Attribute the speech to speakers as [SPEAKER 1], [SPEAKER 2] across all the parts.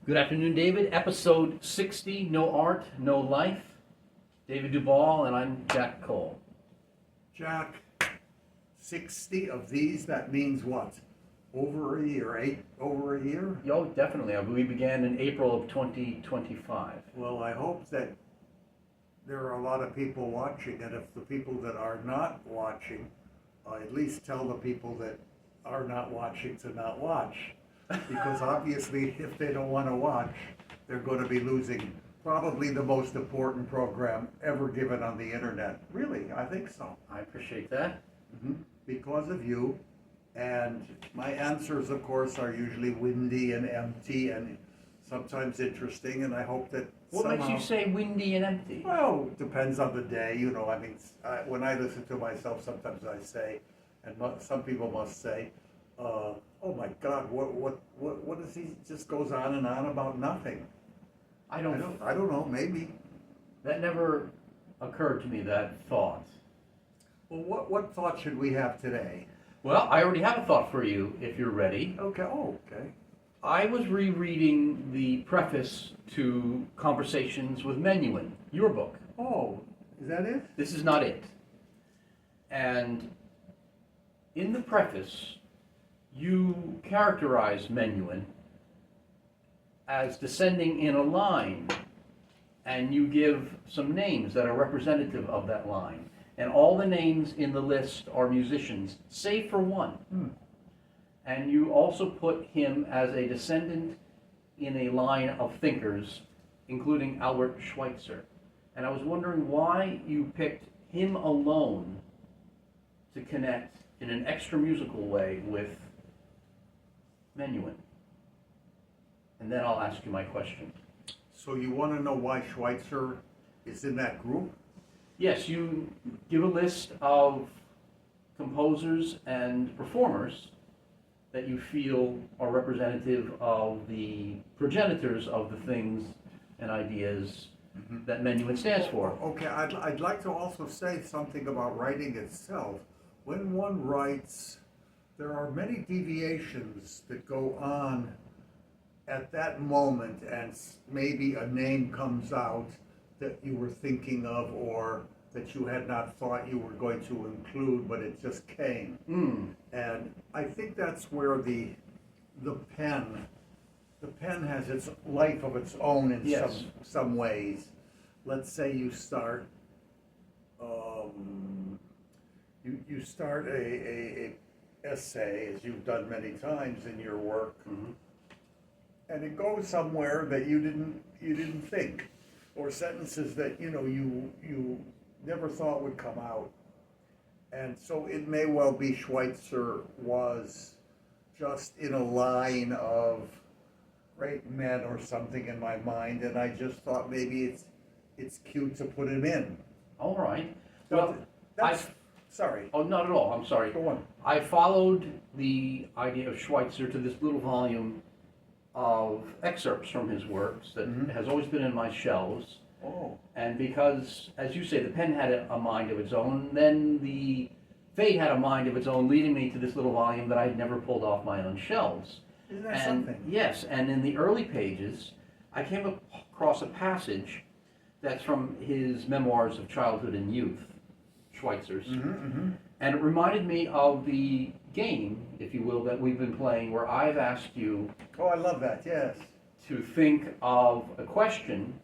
[SPEAKER 1] Good afternoon, David. Episode 60, No Art, No Life. David Duvall, and I'm Jack Cole.
[SPEAKER 2] Jack, 60 of these, that means what? Over a year, over a year?
[SPEAKER 1] Oh, definitely. We began in April of 2025.
[SPEAKER 2] Well, I hope that there are a lot of people watching, and if the people that are not watching, at least tell the people that are not watching to not watch. Because obviously, if they don't want to watch, they're going to be losing probably the most important program ever given on the internet. Really, I think so.
[SPEAKER 1] I appreciate that.
[SPEAKER 2] Because of you. And my answers, of course, are usually windy and empty and sometimes interesting. And I hope that
[SPEAKER 1] What makes you say windy and empty?
[SPEAKER 2] well, depends on the day. You know, I mean, when I listen to myself, sometimes I say, and some people must say, "Oh my God, what is he? Just goes on and on about nothing."
[SPEAKER 1] I
[SPEAKER 2] I
[SPEAKER 1] don't.
[SPEAKER 2] don't know. Maybe.
[SPEAKER 1] That never occurred to me, that thought.
[SPEAKER 2] Well, what thought should we have today?
[SPEAKER 1] Well, I already have a thought for you, if you're ready.
[SPEAKER 2] Okay. Oh, okay.
[SPEAKER 1] I was rereading the preface to Conversations with Menuhin, your book.
[SPEAKER 2] Oh, is that it?
[SPEAKER 1] This is not it. And in the preface, you characterize Menuhin as descending in a line, and you give some names that are representative of that line. And all the names in the list are musicians, save for one. And you also put him as a descendant in a line of thinkers, including Albert Schweitzer. And I was wondering why you picked him alone to connect in an extra musical way with Menuhin. And then I'll ask you my question.
[SPEAKER 2] So you want to know why Schweitzer is in that group?
[SPEAKER 1] Yes, you give a list of composers and performers that you feel are representative of the progenitors of the things and ideas that Menuhin stands for.
[SPEAKER 2] Okay, I'd like to also say something about writing itself. When one writes, there are many deviations that go on at that moment, and maybe a name comes out that you were thinking of or that you had not thought you were going to include, but it just came. And I think that's where the pen has its life of its own in
[SPEAKER 1] Yes.
[SPEAKER 2] some ways. Let's say you start you start a essay, as you've done many times in your work, and it goes somewhere that you didn't think, or sentences that you never thought would come out. And so it may well be Schweitzer was just in a line of great men or something in my mind, and I just thought maybe it's cute to put him in.
[SPEAKER 1] All right.
[SPEAKER 2] Well,
[SPEAKER 1] Well,
[SPEAKER 2] that's sorry.
[SPEAKER 1] oh, not at all. I'm sorry.
[SPEAKER 2] Go on.
[SPEAKER 1] I followed the idea of Schweitzer to this little volume of excerpts from his works that has always been in my shelves.
[SPEAKER 2] Oh,
[SPEAKER 1] And because, as you say, the pen had a mind of its own, then the fate had a mind of its own, leading me to this little volume that I had never pulled off my own shelves.
[SPEAKER 2] isn't that
[SPEAKER 1] And
[SPEAKER 2] something?
[SPEAKER 1] yes, and in the early pages, I came across a passage that's from his Memoirs of Childhood and Youth, Schweitzer's. And it reminded me of the game, if you will, that we've been playing, where I've asked you
[SPEAKER 2] Oh, I love that. Yes.
[SPEAKER 1] to think of a question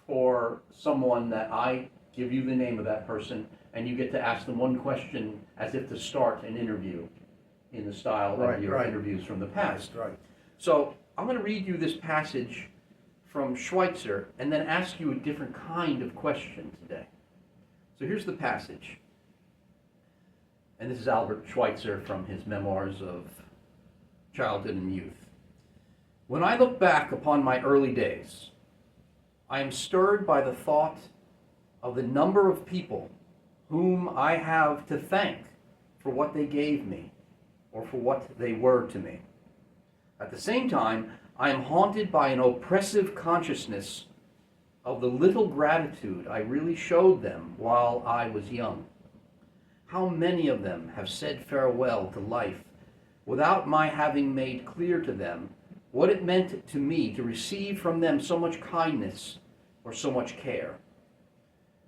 [SPEAKER 1] for someone that I give you the name of that person, and you get to ask them one question as if to start an interview in the style
[SPEAKER 2] Right,
[SPEAKER 1] of your
[SPEAKER 2] right.
[SPEAKER 1] interviews from the past.
[SPEAKER 2] Right.
[SPEAKER 1] So I'm going to read you this passage from Schweitzer and then ask you a different kind of question today. So here's the passage. And this is Albert Schweitzer from his Memoirs of Childhood and Youth. When I look back upon my early days, I am stirred by the thought of the number of people whom I have to thank for what they gave me or for what they were to me. At the same time, I am haunted by an oppressive consciousness of the little gratitude I really showed them while I was young. How many of them have said farewell to life without my having made clear to them what it meant to me to receive from them so much kindness or so much care.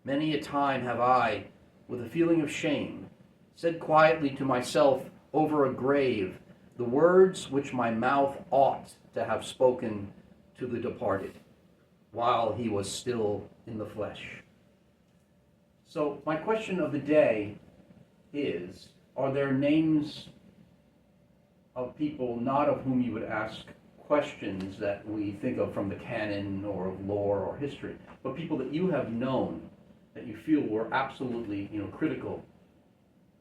[SPEAKER 1] Many a time have I, with a feeling of shame, said quietly to myself over a grave the words which my mouth ought to have spoken to the departed, while he was still in the flesh. So my question of the day is, are there names of people not of whom you would ask questions that we think of from the canon or of lore or history, but people that you have known that you feel were absolutely, critical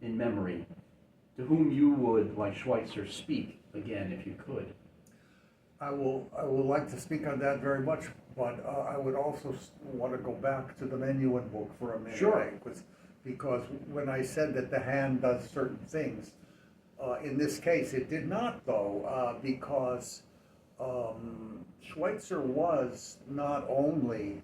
[SPEAKER 1] in memory, to whom you would, like Schweitzer, speak again if you could?
[SPEAKER 2] I would like to speak on that very much, but I would also want to go back to the Menuhin book for a minute.
[SPEAKER 1] Sure.
[SPEAKER 2] Because when I said that the hand does certain things, in this case it did not, though, because Schweitzer was not only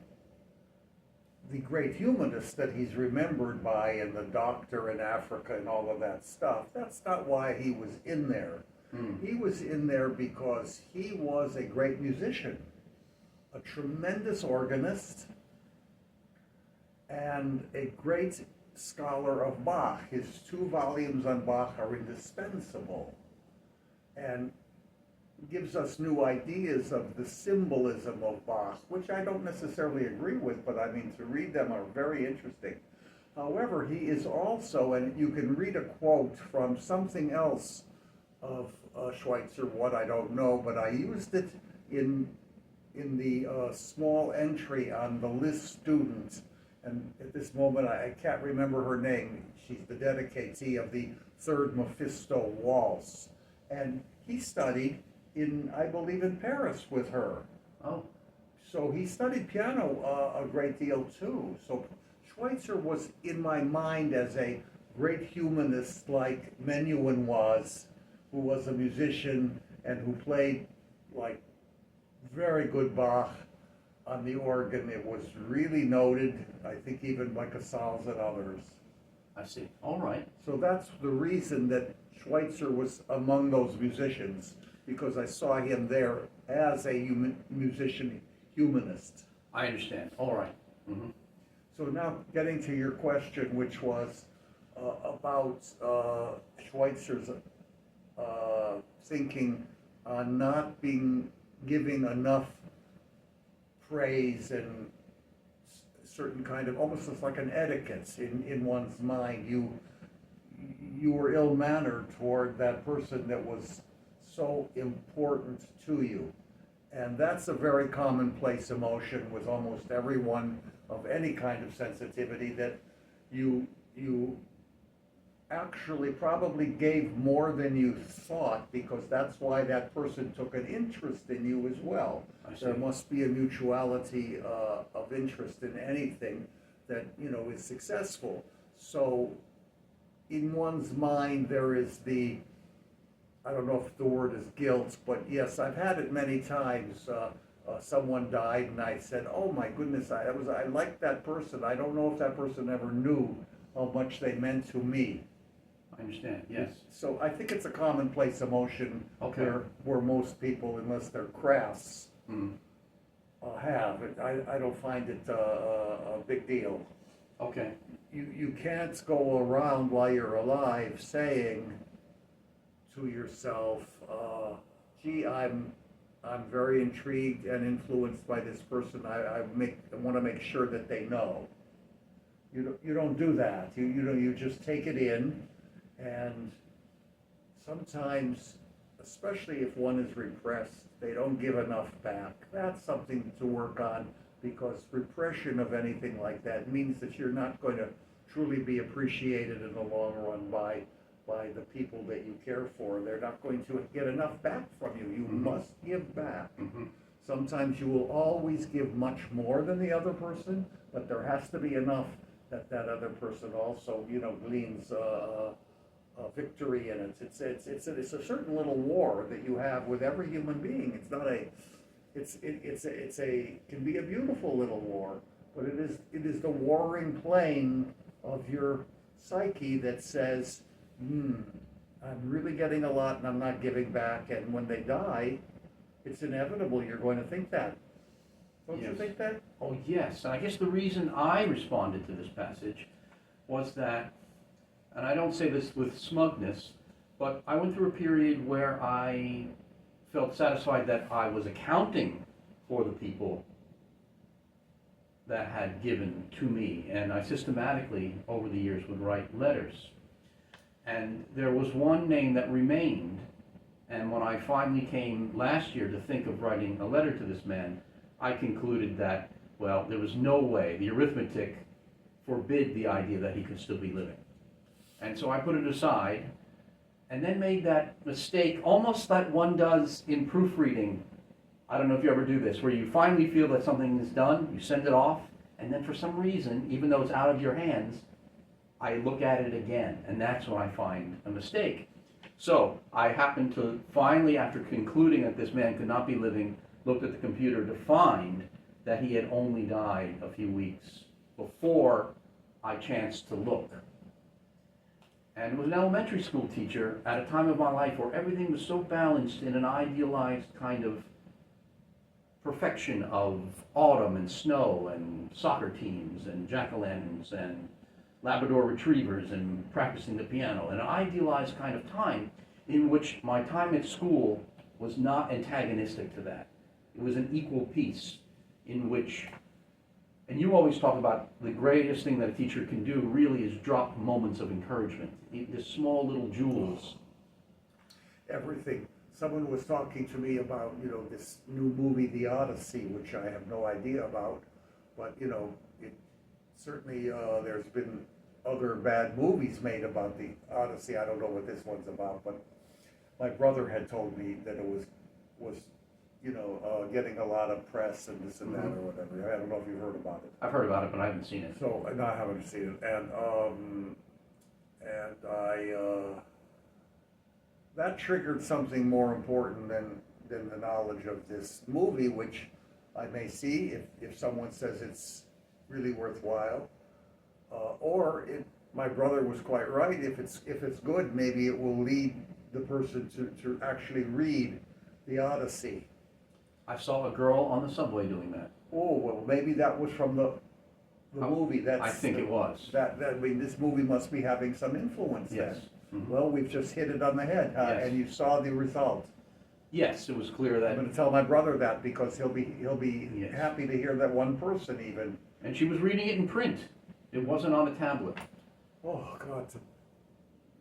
[SPEAKER 2] the great humanist that he's remembered by, and the doctor in Africa and all of that stuff. That's not why he was in there. He was in there because he was a great musician, a tremendous organist, and a great scholar of Bach. His 2 volumes on Bach are indispensable, and gives us new ideas of the symbolism of Bach, which I don't necessarily agree with, but I mean, to read them are very interesting. However, he is also, and you can read a quote from something else of Schweitzer, what I don't know, but I used it in the small entry on the list student, and at this moment I can't remember her name. She's the dedicatee of the 3rd Mephisto Waltz, and he studied I believe in Paris with her.
[SPEAKER 1] Oh.
[SPEAKER 2] So he studied piano a great deal too. So Schweitzer was in my mind as a great humanist like Menuhin was, who was a musician and who played like very good Bach on the organ. It was really noted, I think even by Casals and others.
[SPEAKER 1] I see. All right.
[SPEAKER 2] So that's the reason that Schweitzer was among those musicians, because I saw him there as a musician humanist.
[SPEAKER 1] I understand. All right. Mm-hmm.
[SPEAKER 2] So now getting to your question, which was about Schweitzer's thinking on not giving enough praise and certain kind of, almost as like an etiquette in one's mind. You were ill-mannered toward that person that was so important to you. And that's a very commonplace emotion with almost everyone of any kind of sensitivity, that you actually probably gave more than you thought, because that's why that person took an interest in you as well. There must be a mutuality of interest in anything that is successful. So in one's mind there is I don't know if the word is guilt, but yes, I've had it many times. Someone died and I said, oh my goodness, I liked that person. I don't know if that person ever knew how much they meant to me.
[SPEAKER 1] I understand, yes.
[SPEAKER 2] So I think it's a commonplace emotion.
[SPEAKER 1] Okay.
[SPEAKER 2] where most people, unless they're crass, have it. I don't find it a big deal.
[SPEAKER 1] Okay.
[SPEAKER 2] You can't go around while you're alive saying to yourself, gee, I'm very intrigued and influenced by this person. I want to make sure that they know. You don't do that. You just take it in, and sometimes, especially if one is repressed, they don't give enough back. That's something to work on, because repression of anything like that means that you're not going to truly be appreciated in the long run by the people that you care for. They're not going to get enough back from you. You must give back. Sometimes you will always give much more than the other person, but there has to be enough that other person also, gleans a victory in it. It's a certain little war that you have with every human being. It's not can be a beautiful little war, but it is the warring plane of your psyche that says, I'm really getting a lot and I'm not giving back. And when they die, it's inevitable you're going to think that. Don't you
[SPEAKER 1] Yes.
[SPEAKER 2] think that?
[SPEAKER 1] Oh, yes. And I guess the reason I responded to this passage was that, and I don't say this with smugness, but I went through a period where I felt satisfied that I was accounting for the people that had given to me. And I systematically, over the years, would write letters. And there was one name that remained. And when I finally came last year to think of writing a letter to this man, I concluded that, well, there was no way, the arithmetic forbid the idea that he could still be living. And so I put it aside, and then made that mistake, almost that one does in proofreading. I don't know if you ever do this, where you finally feel that something is done, you send it off, and then for some reason, even though it's out of your hands, I look at it again, and that's when I find a mistake. So I happened to finally, after concluding that this man could not be living, looked at the computer to find that he had only died a few weeks before I chanced to look. And was an elementary school teacher at a time of my life where everything was so balanced in an idealized kind of perfection of autumn and snow and soccer teams and jack-o'-lanterns and Labrador retrievers and practicing the piano, an idealized kind of time in which my time at school was not antagonistic to that. It was an equal piece in which, and you always talk about the greatest thing that a teacher can do really is drop moments of encouragement, the small little jewels.
[SPEAKER 2] Everything. Someone was talking to me about, this new movie, The Odyssey, which I have no idea about, but, it certainly, there's been other bad movies made about The Odyssey. I don't know what this one's about, but my brother had told me that it was getting a lot of press and this and that or whatever. I don't know if you've heard about it.
[SPEAKER 1] I've heard about it, but I haven't seen it.
[SPEAKER 2] So, no, I haven't seen it, and I that triggered something more important than the knowledge of this movie, which I may see if someone says it's really worthwhile, or my brother was quite right. If it's good, maybe it will lead the person to actually read The Odyssey.
[SPEAKER 1] I saw a girl on the subway doing that.
[SPEAKER 2] Oh, well, maybe that was from the movie.
[SPEAKER 1] I think it was.
[SPEAKER 2] I mean, this movie must be having some influence
[SPEAKER 1] Yes.
[SPEAKER 2] then.
[SPEAKER 1] Mhm.
[SPEAKER 2] Well, we've just hit it on the head, huh?
[SPEAKER 1] Yes.
[SPEAKER 2] And you saw the result.
[SPEAKER 1] Yes, it was clear
[SPEAKER 2] I'm
[SPEAKER 1] that,
[SPEAKER 2] going to tell my brother that because he'll be
[SPEAKER 1] Yes.
[SPEAKER 2] happy to hear that one person even.
[SPEAKER 1] and she was reading it in print. It wasn't on a tablet.
[SPEAKER 2] Oh God,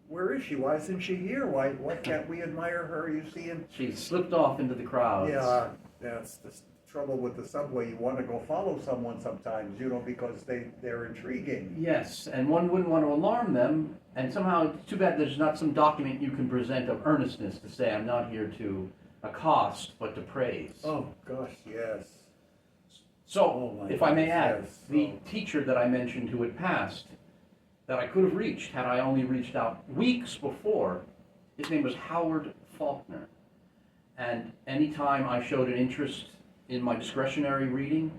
[SPEAKER 2] where is she? Why isn't she here? Why can't we admire her? You see,
[SPEAKER 1] She slipped off into the crowds.
[SPEAKER 2] yeah, that's the trouble with the subway. You want to go follow someone sometimes, because they're intriguing.
[SPEAKER 1] Yes, and one wouldn't want to alarm them, and somehow it's too bad there's not some document you can present of earnestness to say, I'm not here to accost, but to praise.
[SPEAKER 2] Oh gosh, yes.
[SPEAKER 1] So,
[SPEAKER 2] Oh my
[SPEAKER 1] if I may add,
[SPEAKER 2] goodness, yes.
[SPEAKER 1] the teacher that I mentioned who had passed, that I could have reached had I only reached out weeks before, his name was Howard Faulkner. And anytime I showed an interest in my discretionary reading,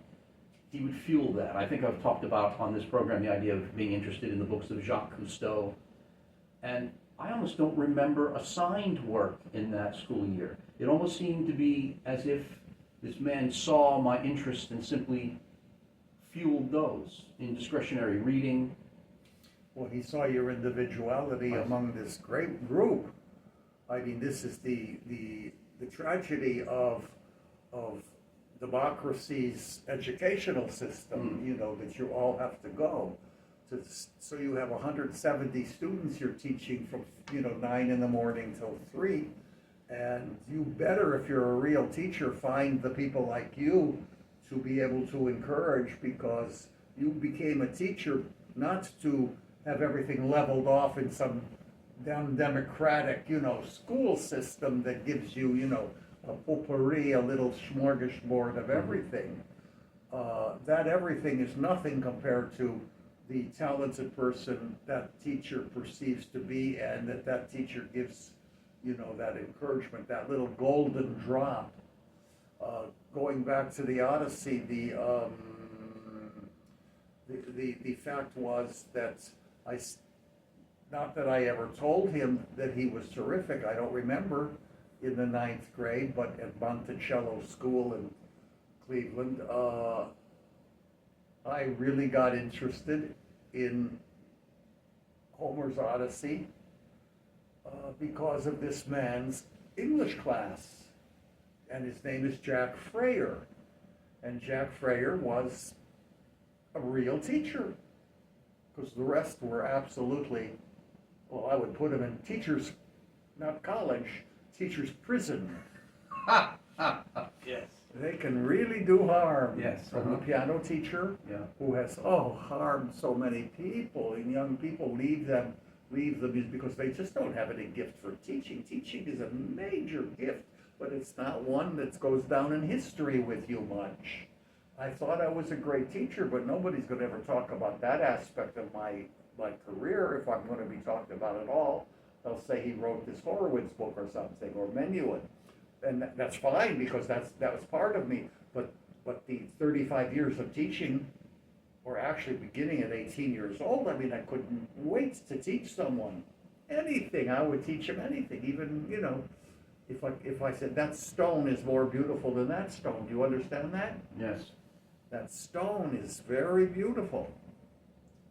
[SPEAKER 1] he would fuel that. I think I've talked about on this program the idea of being interested in the books of Jacques Cousteau. And I almost don't remember assigned work in that school year. It almost seemed to be as if this man saw my interest and simply fueled those in discretionary reading.
[SPEAKER 2] Well, he saw your individuality
[SPEAKER 1] Yes.
[SPEAKER 2] among this great group. I mean, this is the tragedy of democracy's educational system. That you all have to go. So you have 170 students you're teaching from 9 in the morning till 3, and you better, if you're a real teacher, find the people like you to be able to encourage, because you became a teacher not to have everything leveled off in some damn democratic, school system that gives you, a potpourri, a little smorgasbord of everything. That everything is nothing compared to the talented person that teacher perceives to be, and that teacher gives, that encouragement, that little golden drop. Going back to the Odyssey, the fact was that not that I ever told him that he was terrific. I don't remember. in the ninth grade, but at Monticello School in Cleveland, I really got interested in Homer's Odyssey because of this man's English class. And his name is Jack Freyer. And Jack Freyer was a real teacher, because the rest were absolutely, well, I would put him in teachers, not college, teachers' prison.
[SPEAKER 1] Yes.
[SPEAKER 2] They can really do harm.
[SPEAKER 1] Yes,
[SPEAKER 2] From the piano teacher,
[SPEAKER 1] Yeah.
[SPEAKER 2] who has, harmed so many people, and young people leave the music because they just don't have any gift for teaching. Teaching is a major gift, but it's not one that goes down in history with you much. I thought I was a great teacher, but nobody's gonna ever talk about that aspect of my career, if I'm gonna be talked about at all. They'll say he wrote this Horowitz book or something, or Menuhin. And that's fine, because that was part of me, but the 35 years of teaching, or actually beginning at 18 years old, I mean, I couldn't wait to teach someone anything. I would teach them anything, even, if I said that stone is more beautiful than that stone, do you understand that?
[SPEAKER 1] Yes.
[SPEAKER 2] That stone is very beautiful.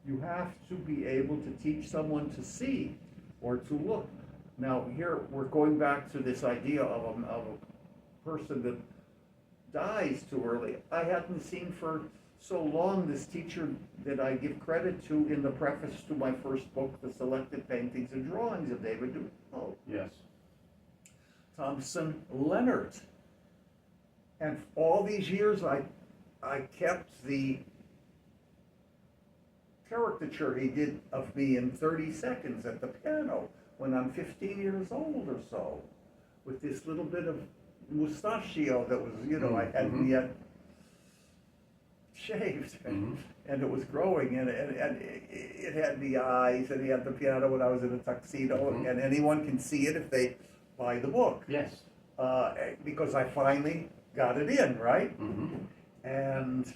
[SPEAKER 2] You have to be able to teach someone to see or to look. Now, here we're going back to this idea of a person that dies too early. I hadn't seen for so long this teacher that I give credit to in the preface to my first book, The Selected Paintings and Drawings of David Duval.
[SPEAKER 1] Yes.
[SPEAKER 2] Thompson Leonard. And all these years I kept the caricature he did of me in 30 seconds at the piano when I'm 15 years old or so, with this little bit of mustachio that was, I hadn't yet shaved, and it was growing, and it had the eyes, and he had the piano when I was in a tuxedo, and anyone can see it if they buy the book.
[SPEAKER 1] Yes.
[SPEAKER 2] Because I finally got it in, right? And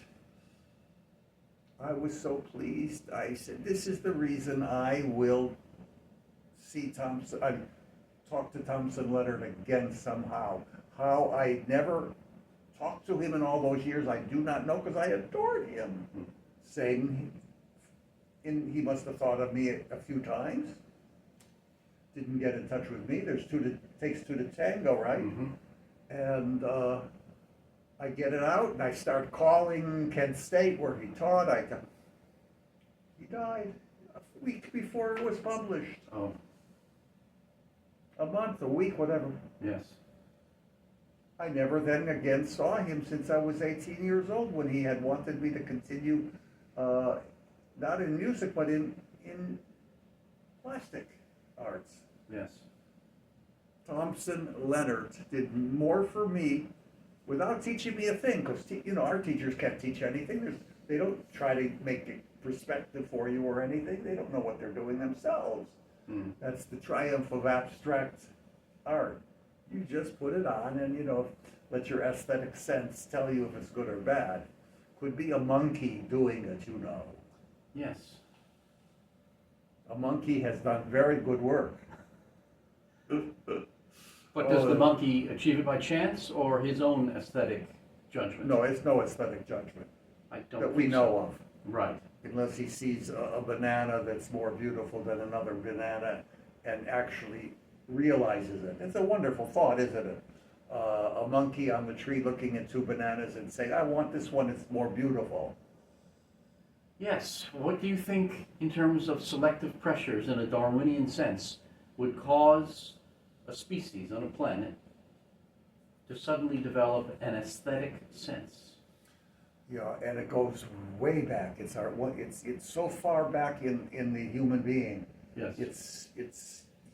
[SPEAKER 2] I was so pleased. I said, this is the reason I will see Thompson, I talk to Thompson Leonard again somehow. How I never talked to him in all those years, I do not know, because I adored him. Saying, he must have thought of me a few times. Didn't get in touch with me. Takes two to tango, right? And I get it out, and I start calling Kent State where he taught. He died a week before it was published.
[SPEAKER 1] Oh.
[SPEAKER 2] A month, a week, whatever.
[SPEAKER 1] Yes.
[SPEAKER 2] I never then again saw him since I was 18 years old, when he had wanted me to continue, not in music, but in plastic arts.
[SPEAKER 1] Yes.
[SPEAKER 2] Thompson Leonard did more for me without teaching me a thing, because our teachers can't teach anything. They don't try to make a perspective for you or anything. They don't know what they're doing themselves. That's the triumph of abstract art. You just put it on and, let your aesthetic sense tell you if it's good or bad. Could be a monkey doing it,
[SPEAKER 1] Yes.
[SPEAKER 2] A monkey has done very good work.
[SPEAKER 1] But does the monkey achieve it by chance or his own aesthetic judgment?
[SPEAKER 2] No, it's no aesthetic judgment
[SPEAKER 1] I don't
[SPEAKER 2] that we
[SPEAKER 1] think
[SPEAKER 2] know
[SPEAKER 1] so.
[SPEAKER 2] of.
[SPEAKER 1] Right.
[SPEAKER 2] Unless he sees a banana that's more beautiful than another banana and actually realizes it. It's a wonderful thought, isn't it? A monkey on the tree looking at two bananas and saying, I want this one, it's more beautiful.
[SPEAKER 1] Yes. What do you think, in terms of selective pressures in a Darwinian sense, would cause a species on a planet to suddenly develop an aesthetic sense?
[SPEAKER 2] Yeah, and it goes way back. It's so far back in the human being.
[SPEAKER 1] Yes.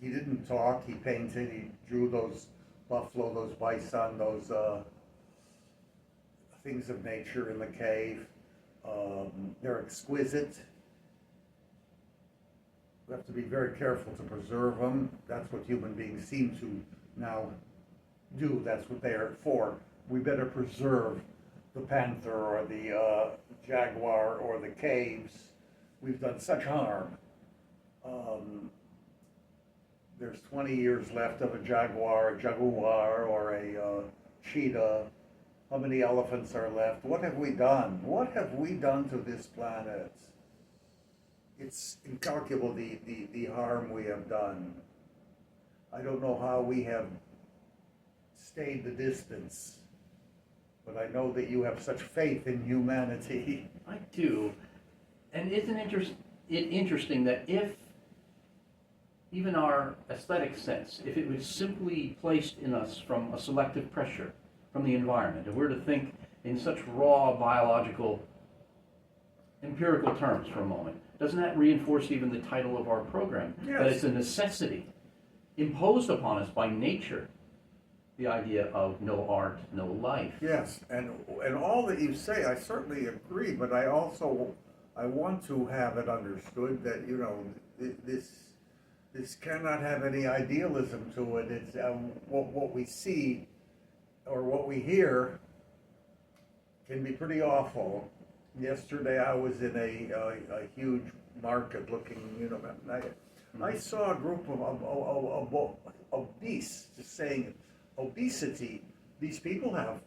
[SPEAKER 2] He didn't talk, he painted, he drew those buffalo, those bison, those things of nature in the cave. They're exquisite. We have to be very careful to preserve them. That's what human beings seem to now do. That's what they are for. We better preserve the panther or the jaguar or the caves. We've done such harm. there's 20 years left of a jaguar, or a cheetah. How many elephants are left? What have we done? What have we done to this planet? It's incalculable, the harm we have done. I don't know how we have stayed the distance, but I know that you have such faith in humanity.
[SPEAKER 1] I do. And isn't it interesting that if even our aesthetic sense, if it was simply placed in us from a selective pressure from the environment, if we're to think in such raw biological empirical terms for a moment, doesn't that reinforce even the title of our program?
[SPEAKER 2] Yes.
[SPEAKER 1] That it's a necessity imposed upon us by nature, the idea of no art, no life.
[SPEAKER 2] Yes, and all that you say, I certainly agree, but I want to have it understood that, you know, this cannot have any idealism to it. It's what we see or what we hear can be pretty awful. Yesterday I was in a huge market looking, you know, I saw a group of obese, just saying obesity. These people have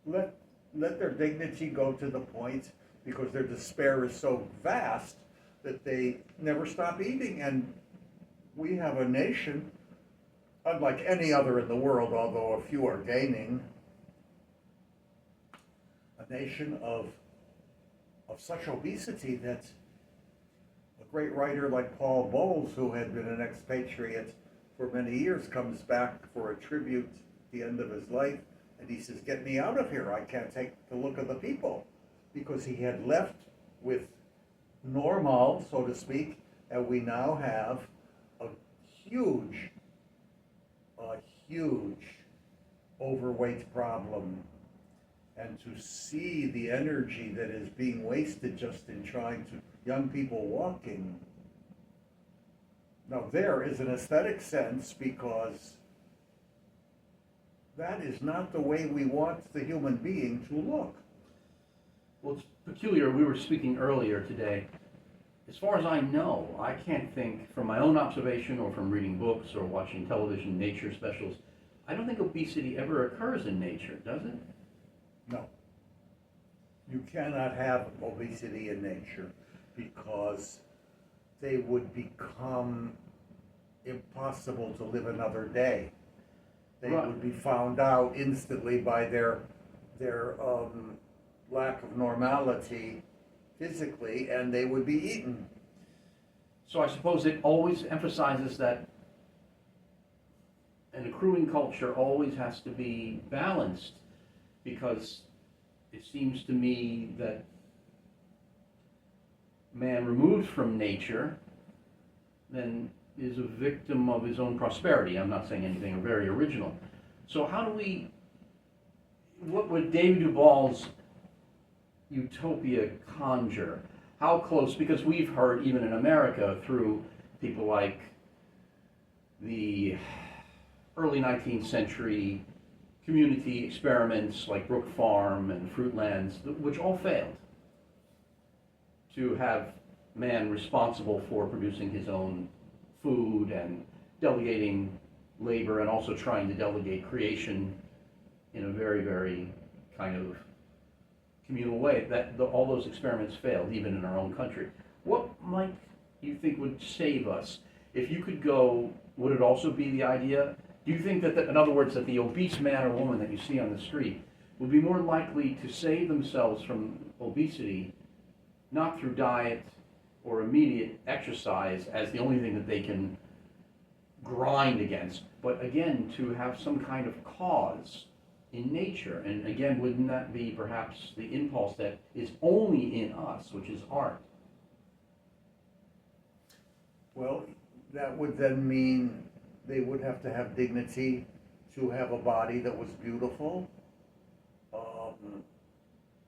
[SPEAKER 2] let their dignity go to the point, because their despair is so vast, that they never stop eating. And we have a nation, unlike any other in the world, although a few are gaining, a nation of such obesity that a great writer like Paul Bowles, who had been an expatriate for many years, comes back for a tribute at the end of his life, and he says, "Get me out of here, I can't take the look of the people," because he had left with normal, so to speak, and we now have a huge overweight problem. And to see the energy that is being wasted just in trying to, young people walking. Now there is an aesthetic sense, because that is not the way we want the human being to look.
[SPEAKER 1] Well, it's peculiar. We were speaking earlier today. As far as I know, I can't think from my own observation or from reading books or watching television nature specials, I don't think obesity ever occurs in nature, does it?
[SPEAKER 2] No. You cannot have obesity in nature, because they would become impossible to live another day. They
[SPEAKER 1] Right.
[SPEAKER 2] would be found out instantly by their lack of normality physically, and they would be eaten.
[SPEAKER 1] So I suppose it always emphasizes that an accruing culture always has to be balanced, because it seems to me that man removed from nature then is a victim of his own prosperity. I'm not saying anything very original. So how do we, what would David Duval's utopia conjure? How close, because we've heard even in America through people like the early 19th century community experiments like Brook Farm and Fruitlands, which all failed to have man responsible for producing his own food and delegating labor, and also trying to delegate creation in a very, very kind of communal way. All those experiments failed, even in our own country. What might you think would save us? If you could go, would it also be the idea? Do you think that, in other words, that the obese man or woman that you see on the street would be more likely to save themselves from obesity, not through diet or immediate exercise as the only thing that they can grind against, but again, to have some kind of cause in nature? And again, wouldn't that be perhaps the impulse that is only in us, which is art?
[SPEAKER 2] Well, that would then mean they would have to have dignity to have a body that was beautiful,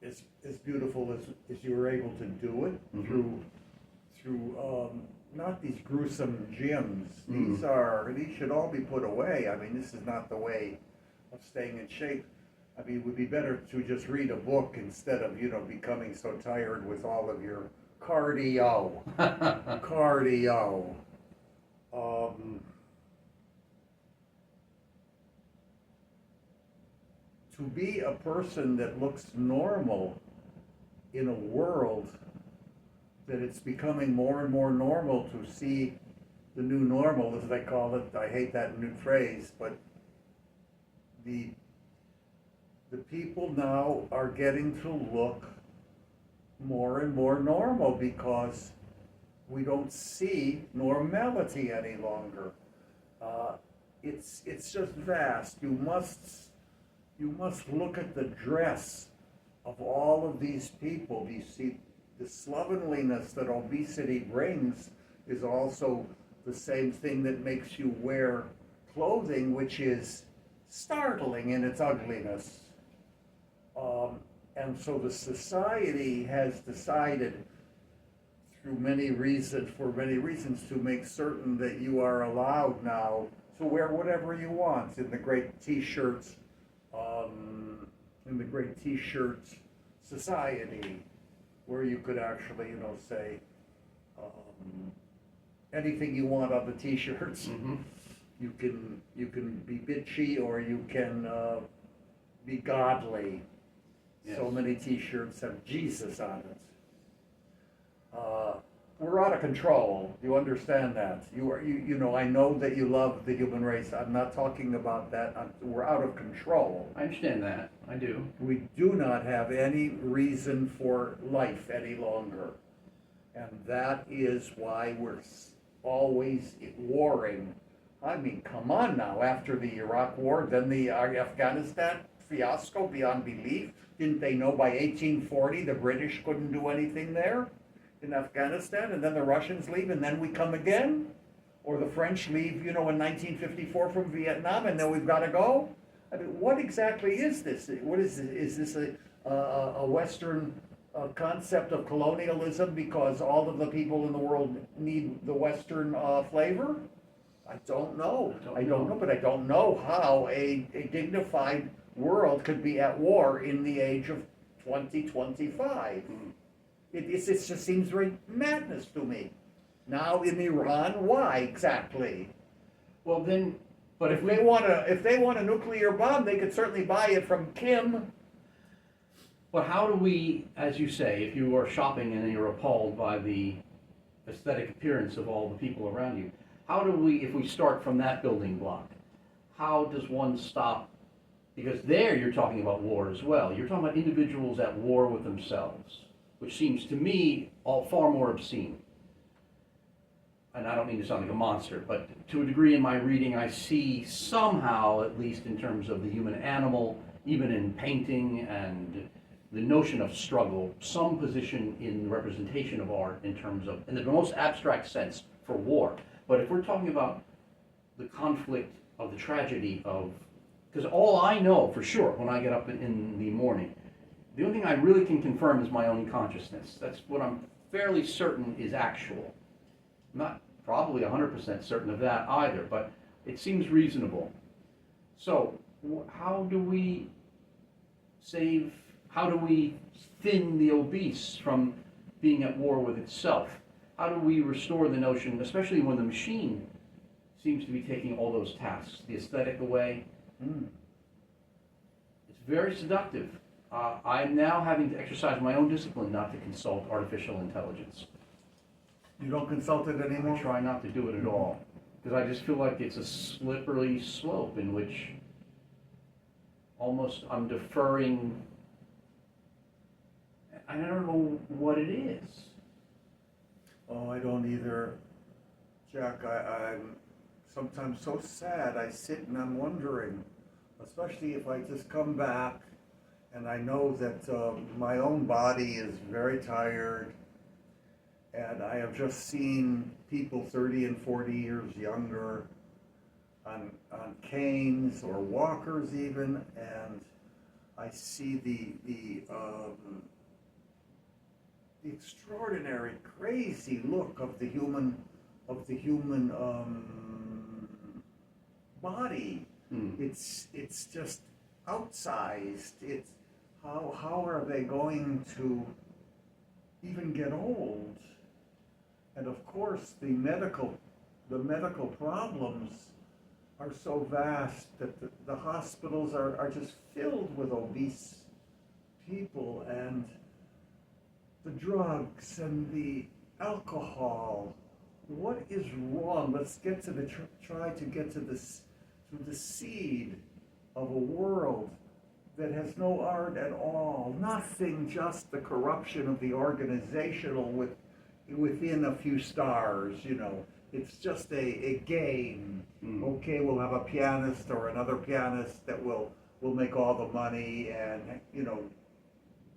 [SPEAKER 2] as beautiful as you were able to do it through not these gruesome gyms. These should all be put away. I mean, this is not the way of staying in shape. I mean, it would be better to just read a book instead of, becoming so tired with all of your cardio. um, to be a person that looks normal in a world that it's becoming more and more normal to see the new normal, as they call it. I hate that new phrase, but the people now are getting to look more and more normal because we don't see normality any longer. It's just vast. You must look at the dress of all of these people. You see, the slovenliness that obesity brings is also the same thing that makes you wear clothing, which is startling in its ugliness. And so the society has decided for many reasons, to make certain that you are allowed now to wear whatever you want in the great T-shirts, society, where you could actually, say anything you want on the T-shirts.
[SPEAKER 1] Mm-hmm.
[SPEAKER 2] You can be bitchy or you can be godly.
[SPEAKER 1] Yes.
[SPEAKER 2] So many T-shirts have Jesus on it. We're out of control. You understand that? I know that you love the human race. I'm not talking about that. We're out of control.
[SPEAKER 1] I understand that. I do.
[SPEAKER 2] We do not have any reason for life any longer. And that is why we're always warring. I mean, come on now. After the Iraq War, then the Afghanistan fiasco beyond belief. Didn't they know by 1840 the British couldn't do anything there in Afghanistan, and then the Russians leave, and then we come again? Or the French leave, in 1954 from Vietnam, and then we've got to go? I mean, what exactly is this? What is this? Is this a Western concept of colonialism because all of the people in the world need the Western flavor? I don't know. I don't know, but I don't know how a dignified world could be at war in the age of 2025. It just seems very madness to me. Now in Iran, why exactly?
[SPEAKER 1] Well then, but
[SPEAKER 2] if they want a nuclear bomb, they could certainly buy it from Kim.
[SPEAKER 1] But how do we, as you say, if you are shopping and you're appalled by the aesthetic appearance of all the people around you, how do we, if we start from that building block, how does one stop? Because there you're talking about war as well. You're talking about individuals at war with themselves, which seems to me far more obscene. And I don't mean to sound like a monster, but to a degree in my reading, I see somehow, at least in terms of the human animal, even in painting and the notion of struggle, some position in the representation of art in terms of, in the most abstract sense, for war. But if we're talking about the conflict of the tragedy of, because all I know for sure when I get up in the morning, the only thing I really can confirm is my own consciousness. That's what I'm fairly certain is actual. I'm not probably 100% certain of that either, but it seems reasonable. So how do we thin the obese from being at war with itself? How do we restore the notion, especially when the machine seems to be taking all those tasks, the aesthetic away? It's very seductive. I'm now having to exercise my own discipline not to consult artificial intelligence.
[SPEAKER 2] You don't consult it anymore?
[SPEAKER 1] I try not to do it at all, because I just feel like it's a slippery slope in which almost I'm deferring. I don't know what it is.
[SPEAKER 2] Oh, I don't either. Jack, I'm sometimes so sad. I sit and I'm wondering, especially if I just come back and I know that my own body is very tired, and I have just seen people 30 and 40 years younger on canes or walkers even, and I see the extraordinary, crazy look of the human body. It's just outsized. It's how are they going to even get old? And of course, the medical the medical problems are so vast that the hospitals are just filled with obese people, and the drugs and the alcohol. What is wrong? Let's get to try to get to this, to the seed of a world that has no art at all. Nothing, just the corruption of the organizational within a few stars, you know. It's just a game. Okay, we'll have a pianist or another pianist that will make all the money, and you know,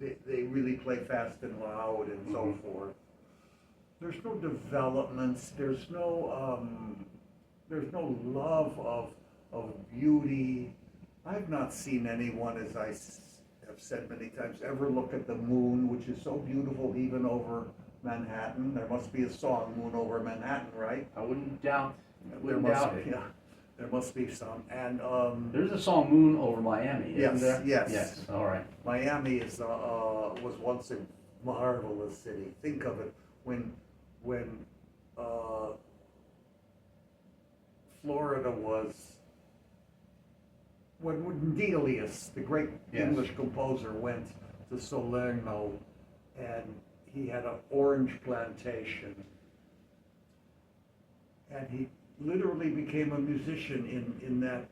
[SPEAKER 2] they really play fast and loud and so forth. There's no developments. There's no love of beauty. I've not seen anyone, as I have said many times, ever look at the moon, which is so beautiful even over Manhattan. There must be a song, "Moon Over Manhattan," right?
[SPEAKER 1] I wouldn't doubt.
[SPEAKER 2] There must be some. And
[SPEAKER 1] there's a song "Moon Over Miami," isn't there?
[SPEAKER 2] Yes.
[SPEAKER 1] All right.
[SPEAKER 2] Miami was once a marvelous city. Think of it when Florida was. When Delius, the great English composer, went to Salerno, and he had an orange plantation, and he literally became a musician in that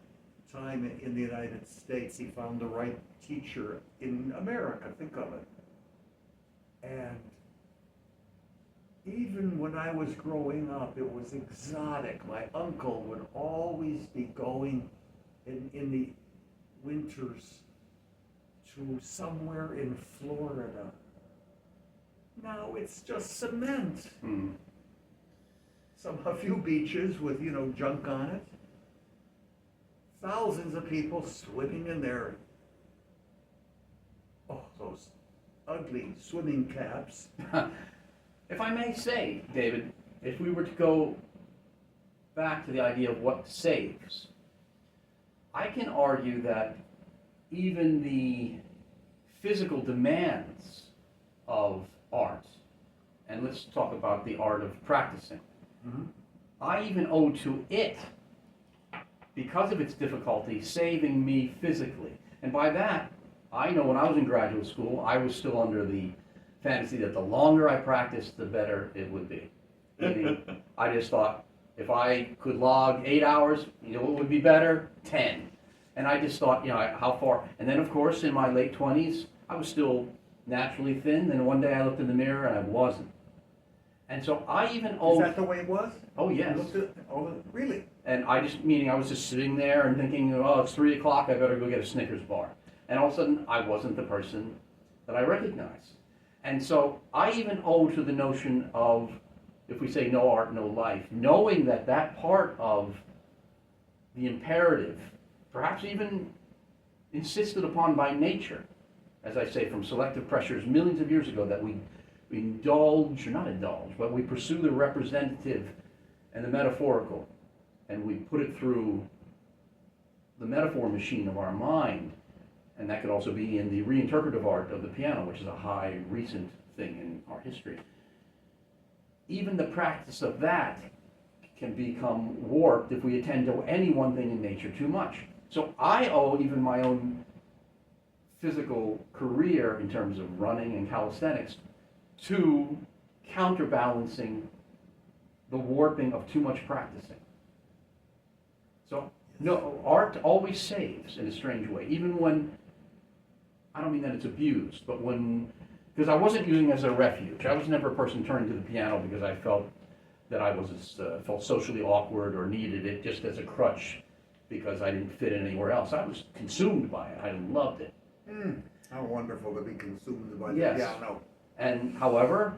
[SPEAKER 2] time in the United States. He found the right teacher in America, think of it. And even when I was growing up, it was exotic. My uncle would always be going in the winters to somewhere in Florida. Now it's just cement. A few beaches with, you know, junk on it. Thousands of people swimming in their, those ugly swimming caps.
[SPEAKER 1] If I may say, David, if we were to go back to the idea of what saves, I can argue that even the physical demands of art, and let's talk about the art of practicing, I even owe to it, because of its difficulty, saving me physically. And by that, I know when I was in graduate school, I was still under the fantasy that the longer I practiced, the better it would be. Meaning, I just thought, if I could log 8 hours, you know what would be better? 10. And I just thought, you know, how far? And then, of course, in my late 20s, I was still naturally thin. Then one day I looked in the mirror and I wasn't. And so I even owe...
[SPEAKER 2] Is that the way it was?
[SPEAKER 1] Oh, yes.
[SPEAKER 2] Really?
[SPEAKER 1] And I was just sitting there and thinking, oh, it's 3 o'clock, I better go get a Snickers bar. And all of a sudden, I wasn't the person that I recognized. And so I even owe to the notion of, if we say no art, no life, knowing that that part of the imperative, perhaps even insisted upon by nature, as I say, from selective pressures millions of years ago, that we indulge, or not indulge, but we pursue the representative and the metaphorical, and we put it through the metaphor machine of our mind. And that could also be in the reinterpretive art of the piano, which is a high recent thing in our history. Even the practice of that can become warped if we attend to any one thing in nature too much. So I owe even my own physical career in terms of running and calisthenics to counterbalancing the warping of too much practicing. So no, art always saves in a strange way, even when, I don't mean that it's abused, but when, because I wasn't using it as a refuge. I was never a person turning to the piano because I felt that I felt socially awkward or needed it just as a crutch because I didn't fit in anywhere else. I was consumed by it. I loved it.
[SPEAKER 2] How wonderful to be consumed by the piano.
[SPEAKER 1] And however,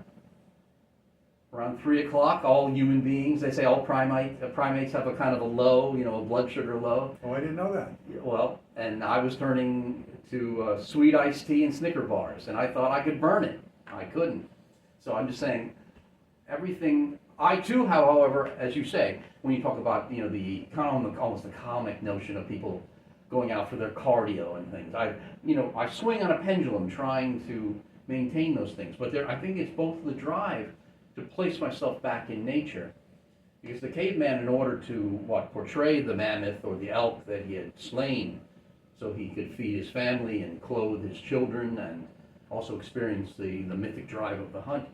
[SPEAKER 1] around 3 o'clock, all human beings, they say all primates have a kind of a low, you know, a blood sugar low.
[SPEAKER 2] Oh, I didn't know that.
[SPEAKER 1] Well, and I was turning to sweet iced tea and Snicker bars, and I thought I could burn it. I couldn't. So I'm just saying, everything, I too have, however, as you say, when you talk about, you know, the kind of almost the comic notion of people going out for their cardio and things. I swing on a pendulum trying to maintain those things, but I think it's both the drive to place myself back in nature, Because the caveman, in order to, portray the mammoth or the elk that he had slain, so he could feed his family and clothe his children and also experience the mythic drive of the hunt,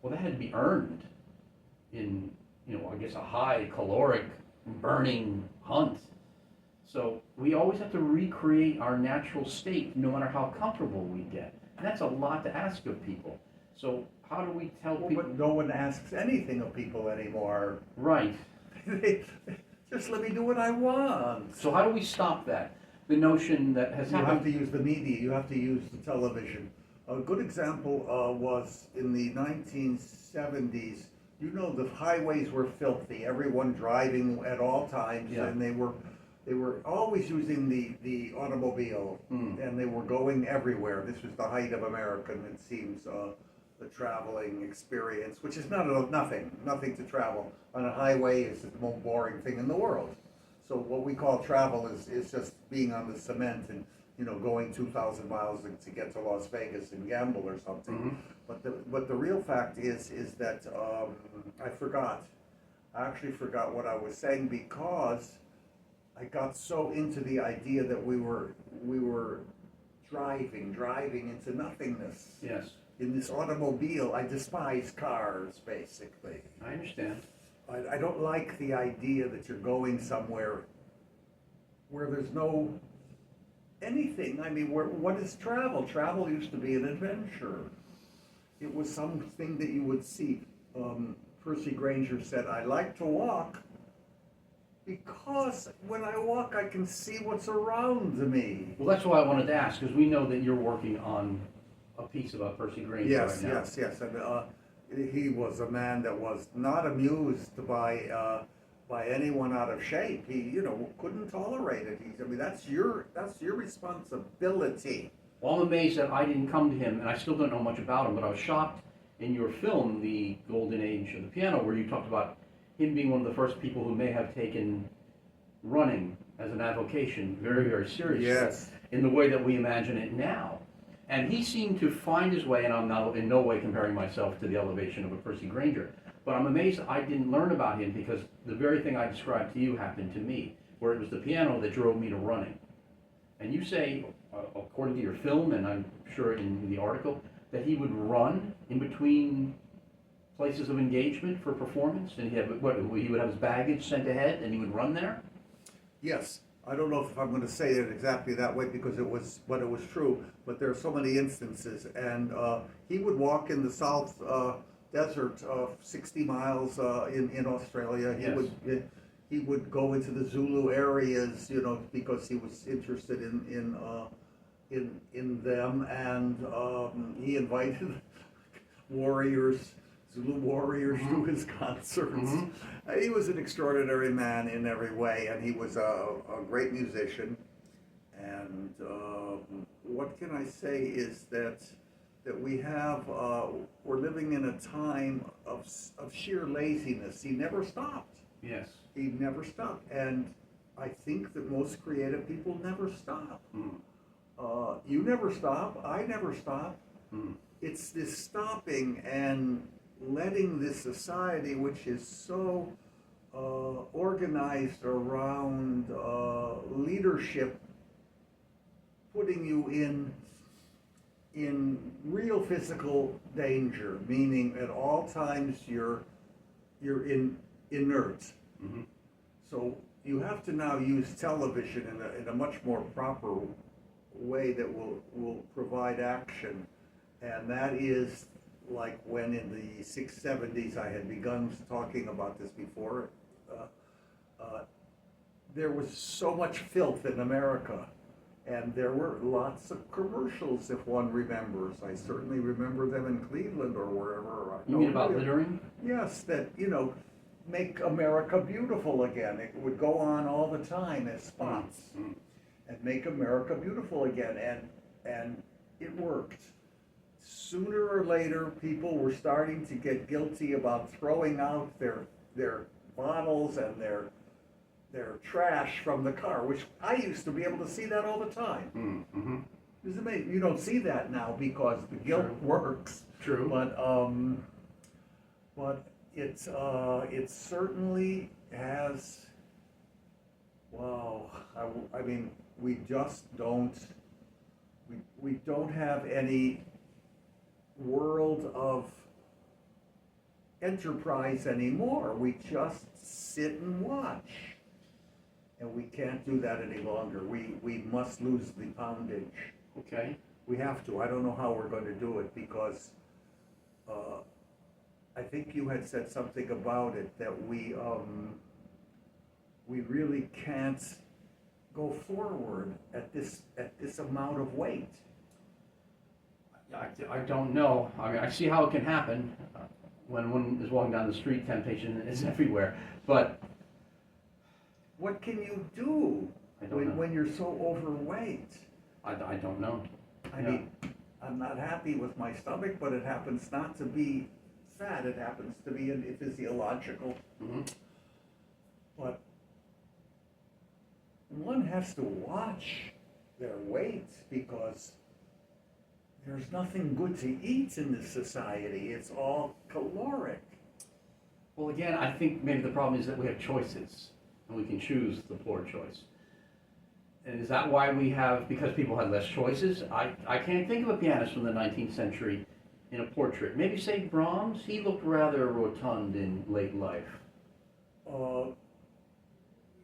[SPEAKER 1] well, that had to be earned in, I guess a high caloric, burning hunt. So we always have to recreate our natural state, no matter how comfortable we get. And that's a lot to ask of people. So how do we tell
[SPEAKER 2] Well,
[SPEAKER 1] people?
[SPEAKER 2] but no one asks anything of people anymore.
[SPEAKER 1] Right.
[SPEAKER 2] Just let me do what I want.
[SPEAKER 1] So how do we stop that? The notion that has
[SPEAKER 2] You have
[SPEAKER 1] happened.
[SPEAKER 2] to use the media, you have to use the television. A good example was in the 1970s, the highways were filthy, everyone driving at all times,
[SPEAKER 1] Yeah.
[SPEAKER 2] and they were always using the automobile, and they were going everywhere. This was the height of American, it seems, the traveling experience, which is nothing to travel. On a highway is the most boring thing in the world. So what we call travel is just being on the cement and, going 2,000 miles to get to Las Vegas and gamble or something. But the real fact is that I actually forgot what I was saying because I got so into the idea that we were driving into nothingness.
[SPEAKER 1] Yes,
[SPEAKER 2] In this automobile, I despise cars, basically.
[SPEAKER 1] I understand.
[SPEAKER 2] I don't like the idea that you're going somewhere where there's no anything. I mean, what is travel? Travel used to be an adventure. It was something that you would see. Percy Granger said, I like to walk because when I walk, I can see what's around me.
[SPEAKER 1] Well, that's why I wanted to ask, because we know that you're working on a piece about Percy Granger right now.
[SPEAKER 2] Yes. And he was a man that was not amused by anyone out of shape. He, couldn't tolerate it. That's your responsibility.
[SPEAKER 1] Well, I'm amazed that I didn't come to him, and I still don't know much about him, but I was shocked in your film, The Golden Age of the Piano, where you talked about him being one of the first people who may have taken running as an avocation very, very seriously.
[SPEAKER 2] Yes.
[SPEAKER 1] In the way that we imagine it now. And he seemed to find his way, and I'm not in no way comparing myself to the elevation of a Percy Granger, but I'm amazed that I didn't learn about him because the very thing I described to you happened to me, where it was the piano that drove me to running. And you say, according to your film, and I'm sure in the article, that he would run in between places of engagement for performance, and he would have his baggage sent ahead, and he would run there?
[SPEAKER 2] Yes. I don't know if I'm going to say it exactly that way because it was true, but there are so many instances. And he would walk in the South Desert 60 miles in Australia. He would go into the Zulu areas, because he was interested in them, and he invited Zulu warriors to his concerts. He was an extraordinary man in every way, and he was a great musician. And what can I say is that we have, we're living in a time of sheer laziness. He never stopped.
[SPEAKER 1] Yes.
[SPEAKER 2] He never stopped. And I think that most creative people never stop. You never stop. I never stop. It's this stopping and letting this society, which is so organized around leadership, putting you in real physical danger, meaning at all times you're inert. So you have to now use television in a much more proper way that will provide action, and that is like when in the 670s I had begun talking about this before. There was so much filth in America, and there were lots of commercials, if one remembers. I certainly remember them in Cleveland or wherever.
[SPEAKER 1] You mean about littering?
[SPEAKER 2] Yes, that, make America beautiful again. It would go on all the time as spots. And make America beautiful again, and it worked. Sooner or later, people were starting to get guilty about throwing out their bottles and their trash from the car, which I used to be able to see that all the time. It's amazing. You don't see that now because the guilt works.
[SPEAKER 1] True.
[SPEAKER 2] But it certainly has, wow, I mean, we just don't, we don't have any world of enterprise anymore. We just sit and watch. And we can't do that any longer. We must lose the poundage.
[SPEAKER 1] Okay.
[SPEAKER 2] We have to. I don't know how we're going to do it because I think you had said something about it that we really can't go forward at this amount of weight.
[SPEAKER 1] I don't know. I mean, I see how it can happen. When one is walking down the street, temptation is everywhere. But
[SPEAKER 2] what can you do
[SPEAKER 1] I don't know.
[SPEAKER 2] when you're so overweight?
[SPEAKER 1] I don't know.
[SPEAKER 2] I mean, I'm not happy with my stomach, but it happens not to be fat. It happens to be physiological.
[SPEAKER 1] Mm-hmm.
[SPEAKER 2] But one has to watch their weight because there's nothing good to eat in this society. It's all caloric.
[SPEAKER 1] Well, again, I think maybe the problem is that we have choices, and we can choose the poor choice. And is that why we have, because people had less choices? I can't think of a pianist from the 19th century in a portrait. Maybe say Brahms. He looked rather rotund in late life.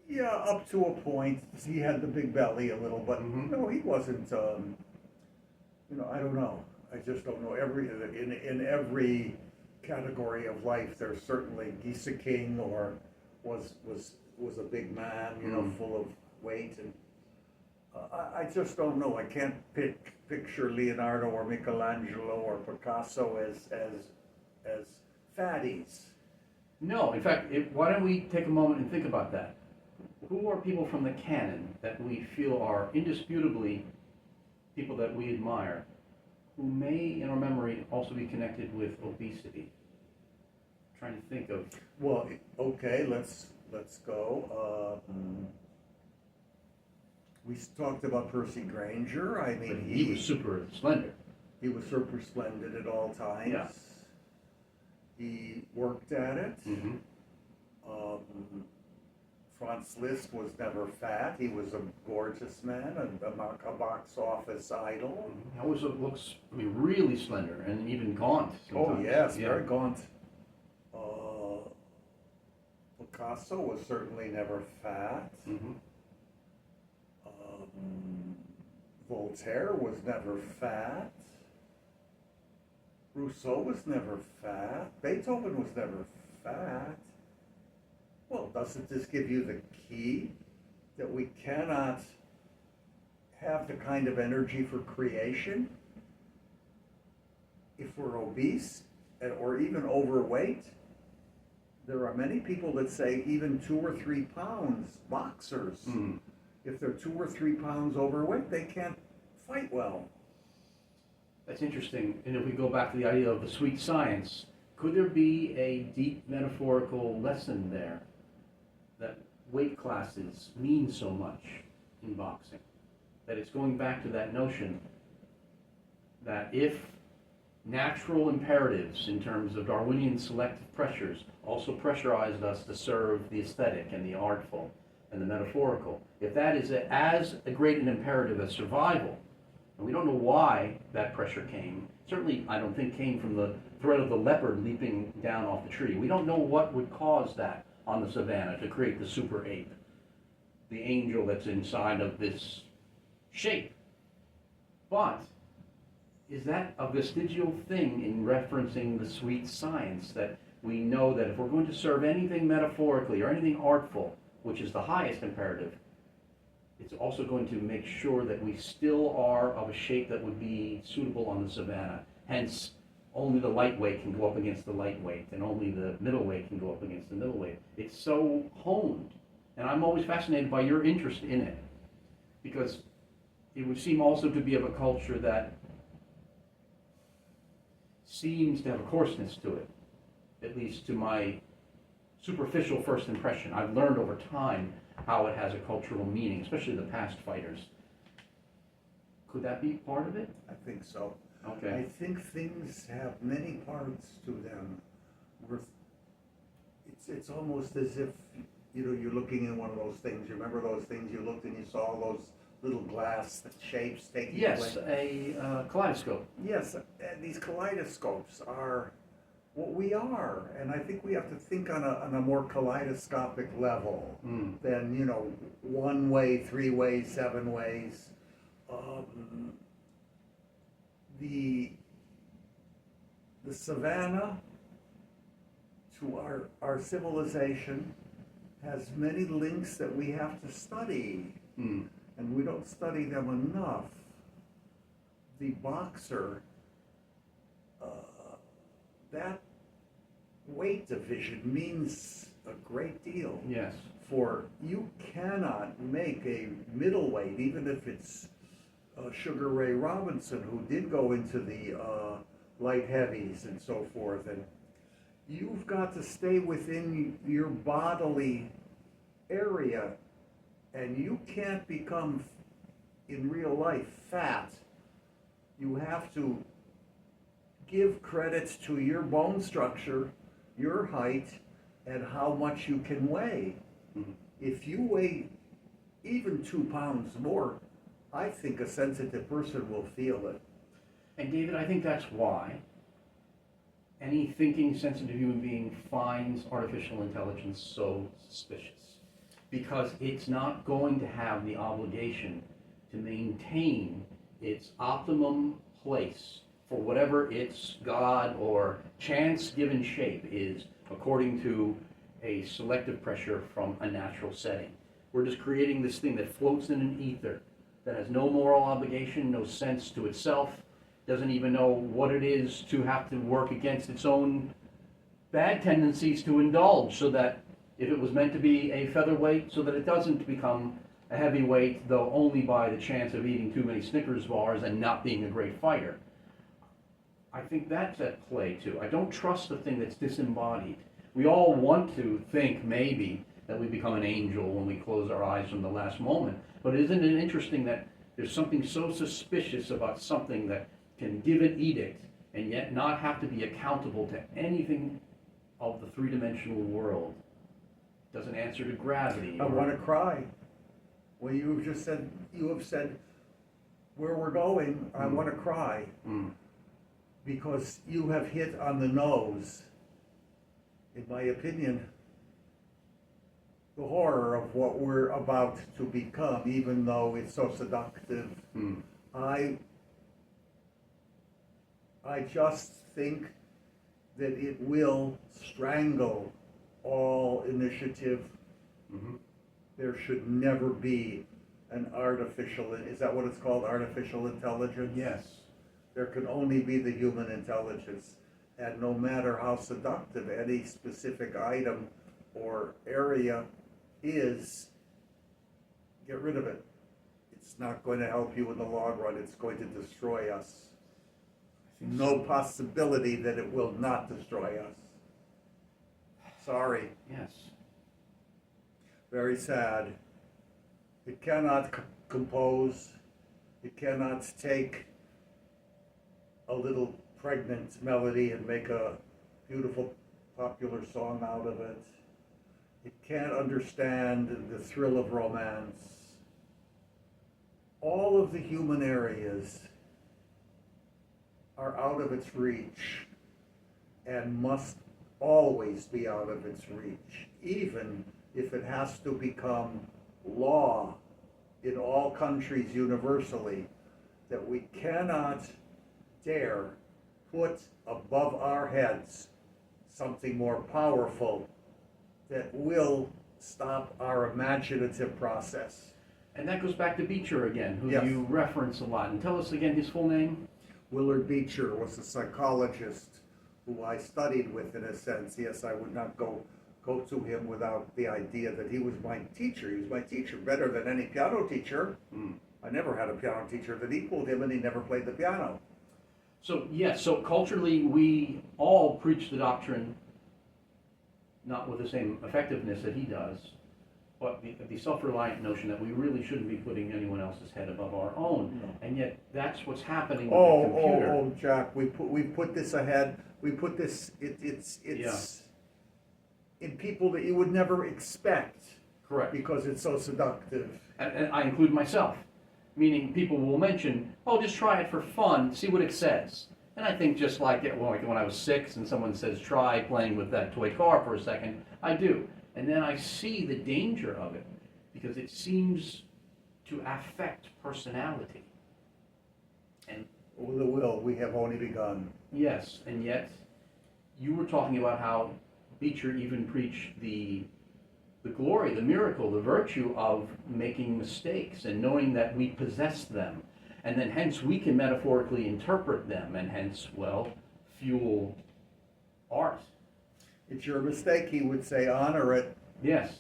[SPEAKER 2] Yeah, up to a point. He had the big belly a little, but
[SPEAKER 1] Mhm.
[SPEAKER 2] no, he wasn't. I don't know. I just don't know. In every category of life, there's certainly Gisa King or was a big man, full of weight, and I just don't know. I can't picture Leonardo or Michelangelo or Picasso as fatties.
[SPEAKER 1] No, in fact, why don't we take a moment and think about that? Who are people from the canon that we feel are indisputably people that we admire, who may, in our memory, also be connected with obesity? I'm trying to think of.
[SPEAKER 2] Well, okay, let's go. We talked about Percy Granger. I mean,
[SPEAKER 1] He was super slender.
[SPEAKER 2] he was super splendid at all times.
[SPEAKER 1] Yeah.
[SPEAKER 2] He worked at it.
[SPEAKER 1] Mm-hmm.
[SPEAKER 2] Franz Liszt was never fat. He was a gorgeous man, a box office idol.
[SPEAKER 1] He always looks, really slender and even gaunt sometimes.
[SPEAKER 2] Oh yes,
[SPEAKER 1] Yeah.
[SPEAKER 2] very gaunt. Picasso was certainly never fat.
[SPEAKER 1] Mm-hmm.
[SPEAKER 2] Voltaire was never fat. Rousseau was never fat. Beethoven was never fat. Well, doesn't this give you the key that we cannot have the kind of energy for creation if we're obese or even overweight? There are many people that say even 2 or 3 pounds, boxers,
[SPEAKER 1] Mm-hmm.
[SPEAKER 2] if they're 2 or 3 pounds overweight, they can't fight well.
[SPEAKER 1] That's interesting. And if we go back to the idea of the sweet science, could there be a deep metaphorical lesson there that weight classes mean so much in boxing? That it's going back to that notion that if natural imperatives in terms of Darwinian selective pressures also pressurized us to serve the aesthetic and the artful and the metaphorical, if that is as a great an imperative as survival, and we don't know why that pressure came, certainly I don't think came from the threat of the leopard leaping down off the tree. We don't know what would cause that on the savannah to create the super ape, the angel that's inside of this shape. But is that a vestigial thing in referencing the sweet science, that we know that if we're going to serve anything metaphorically or anything artful, which is the highest imperative, it's also going to make sure that we still are of a shape that would be suitable on the savannah. Hence, only the lightweight can go up against the lightweight, and only the middleweight can go up against the middleweight. It's so honed, and I'm always fascinated by your interest in it, because it would seem also to be of a culture that seems to have a coarseness to it, at least to my superficial first impression. I've learned over time how it has a cultural meaning, especially the past fighters. Could that be part of it?
[SPEAKER 2] I think so.
[SPEAKER 1] Okay.
[SPEAKER 2] I think things have many parts to them. it's almost as if, you know, you're looking in one of those things. You remember those things you looked and you saw those little glass shapes taking
[SPEAKER 1] Yes,
[SPEAKER 2] place?
[SPEAKER 1] a kaleidoscope.
[SPEAKER 2] Yes, and these kaleidoscopes are what we are, and I think we have to think on a more kaleidoscopic level
[SPEAKER 1] Mm.
[SPEAKER 2] than, you know, one way, three ways, seven ways. The savannah to our civilization has many links that we have to study,
[SPEAKER 1] Mm.
[SPEAKER 2] and we don't study them enough. The boxer, that weight division means a great deal.
[SPEAKER 1] Yes.
[SPEAKER 2] For you cannot make a middleweight, even if it's Sugar Ray Robinson, who did go into the light heavies and so forth, and you've got to stay within your bodily area, and you can't become, in real life, fat. You have to give credit to your bone structure, your height, and how much you can weigh.
[SPEAKER 1] Mhm.
[SPEAKER 2] If you weigh even 2 pounds more, I think a sensitive person will feel it.
[SPEAKER 1] And David, I think that's why any thinking, sensitive human being finds artificial intelligence so suspicious. Because it's not going to have the obligation to maintain its optimum place for whatever its God or chance given shape is, according to a selective pressure from a natural setting. We're just creating this thing that floats in an ether, that has no moral obligation, no sense to itself, doesn't even know what it is to have to work against its own bad tendencies to indulge, so that if it was meant to be a featherweight, so that it doesn't become a heavyweight, though only by the chance of eating too many Snickers bars and not being a great fighter. I think that's at play too. I don't trust the thing that's disembodied. We all want to think maybe that we become an angel when we close our eyes from the last moment, but isn't it interesting that there's something so suspicious about something that can give an edict and yet not have to be accountable to anything of the three-dimensional world? Doesn't answer to gravity.
[SPEAKER 2] I want to cry. When you have said where we're going, I want to cry.
[SPEAKER 1] Mm.
[SPEAKER 2] Because you have hit on the nose, in my opinion, the horror of what we're about to become, even though it's so seductive.
[SPEAKER 1] Mm.
[SPEAKER 2] I just think that it will strangle all initiative.
[SPEAKER 1] Mm-hmm.
[SPEAKER 2] There should never be an artificial, is that what it's called, artificial intelligence?
[SPEAKER 1] Yes.
[SPEAKER 2] There can only be the human intelligence, and no matter how seductive any specific item or area is, get rid of it. It's not going to help you in the long run. It's going to destroy us. No possibility that it will not destroy us. Sorry.
[SPEAKER 1] Yes.
[SPEAKER 2] Very sad. It cannot compose. It cannot take a little pregnant melody and make a beautiful popular song out of it. It can't understand the thrill of romance. All of the human areas are out of its reach and must always be out of its reach, even if it has to become law in all countries universally, that we cannot dare put above our heads something more powerful that will stop our imaginative process.
[SPEAKER 1] And that goes back to Beecher again, who
[SPEAKER 2] Yes.
[SPEAKER 1] you reference a lot. And tell us again his full name.
[SPEAKER 2] Willard Beecher was a psychologist who I studied with, in a sense. Yes, I would not go to him without the idea that he was my teacher. He was my teacher, better than any piano teacher.
[SPEAKER 1] Mm.
[SPEAKER 2] I never had a piano teacher that equaled him, and he never played the piano.
[SPEAKER 1] So, yes, so culturally we all preach the doctrine, not with the same effectiveness that he does, but the self-reliant notion that we really shouldn't be putting anyone else's head above our own.
[SPEAKER 2] No.
[SPEAKER 1] And yet that's what's happening with the computer.
[SPEAKER 2] Oh, Jack, we put this ahead. We put this. It's.
[SPEAKER 1] Yeah.
[SPEAKER 2] in people that you would never expect
[SPEAKER 1] Correct.
[SPEAKER 2] because it's so seductive.
[SPEAKER 1] And I include myself, meaning people will mention, oh, just try it for fun, see what it says. And I think just like when I was 6 and someone says, try playing with that toy car for a second, I do. And then I see the danger of it because it seems to affect personality. And
[SPEAKER 2] With the will, we have only begun.
[SPEAKER 1] yes, and yet you were talking about how Beecher even preached the glory, the miracle, the virtue of making mistakes and knowing that we possess them. And then hence we can metaphorically interpret them and hence, well, fuel art.
[SPEAKER 2] It's your mistake, he would say, honor it.
[SPEAKER 1] Yes.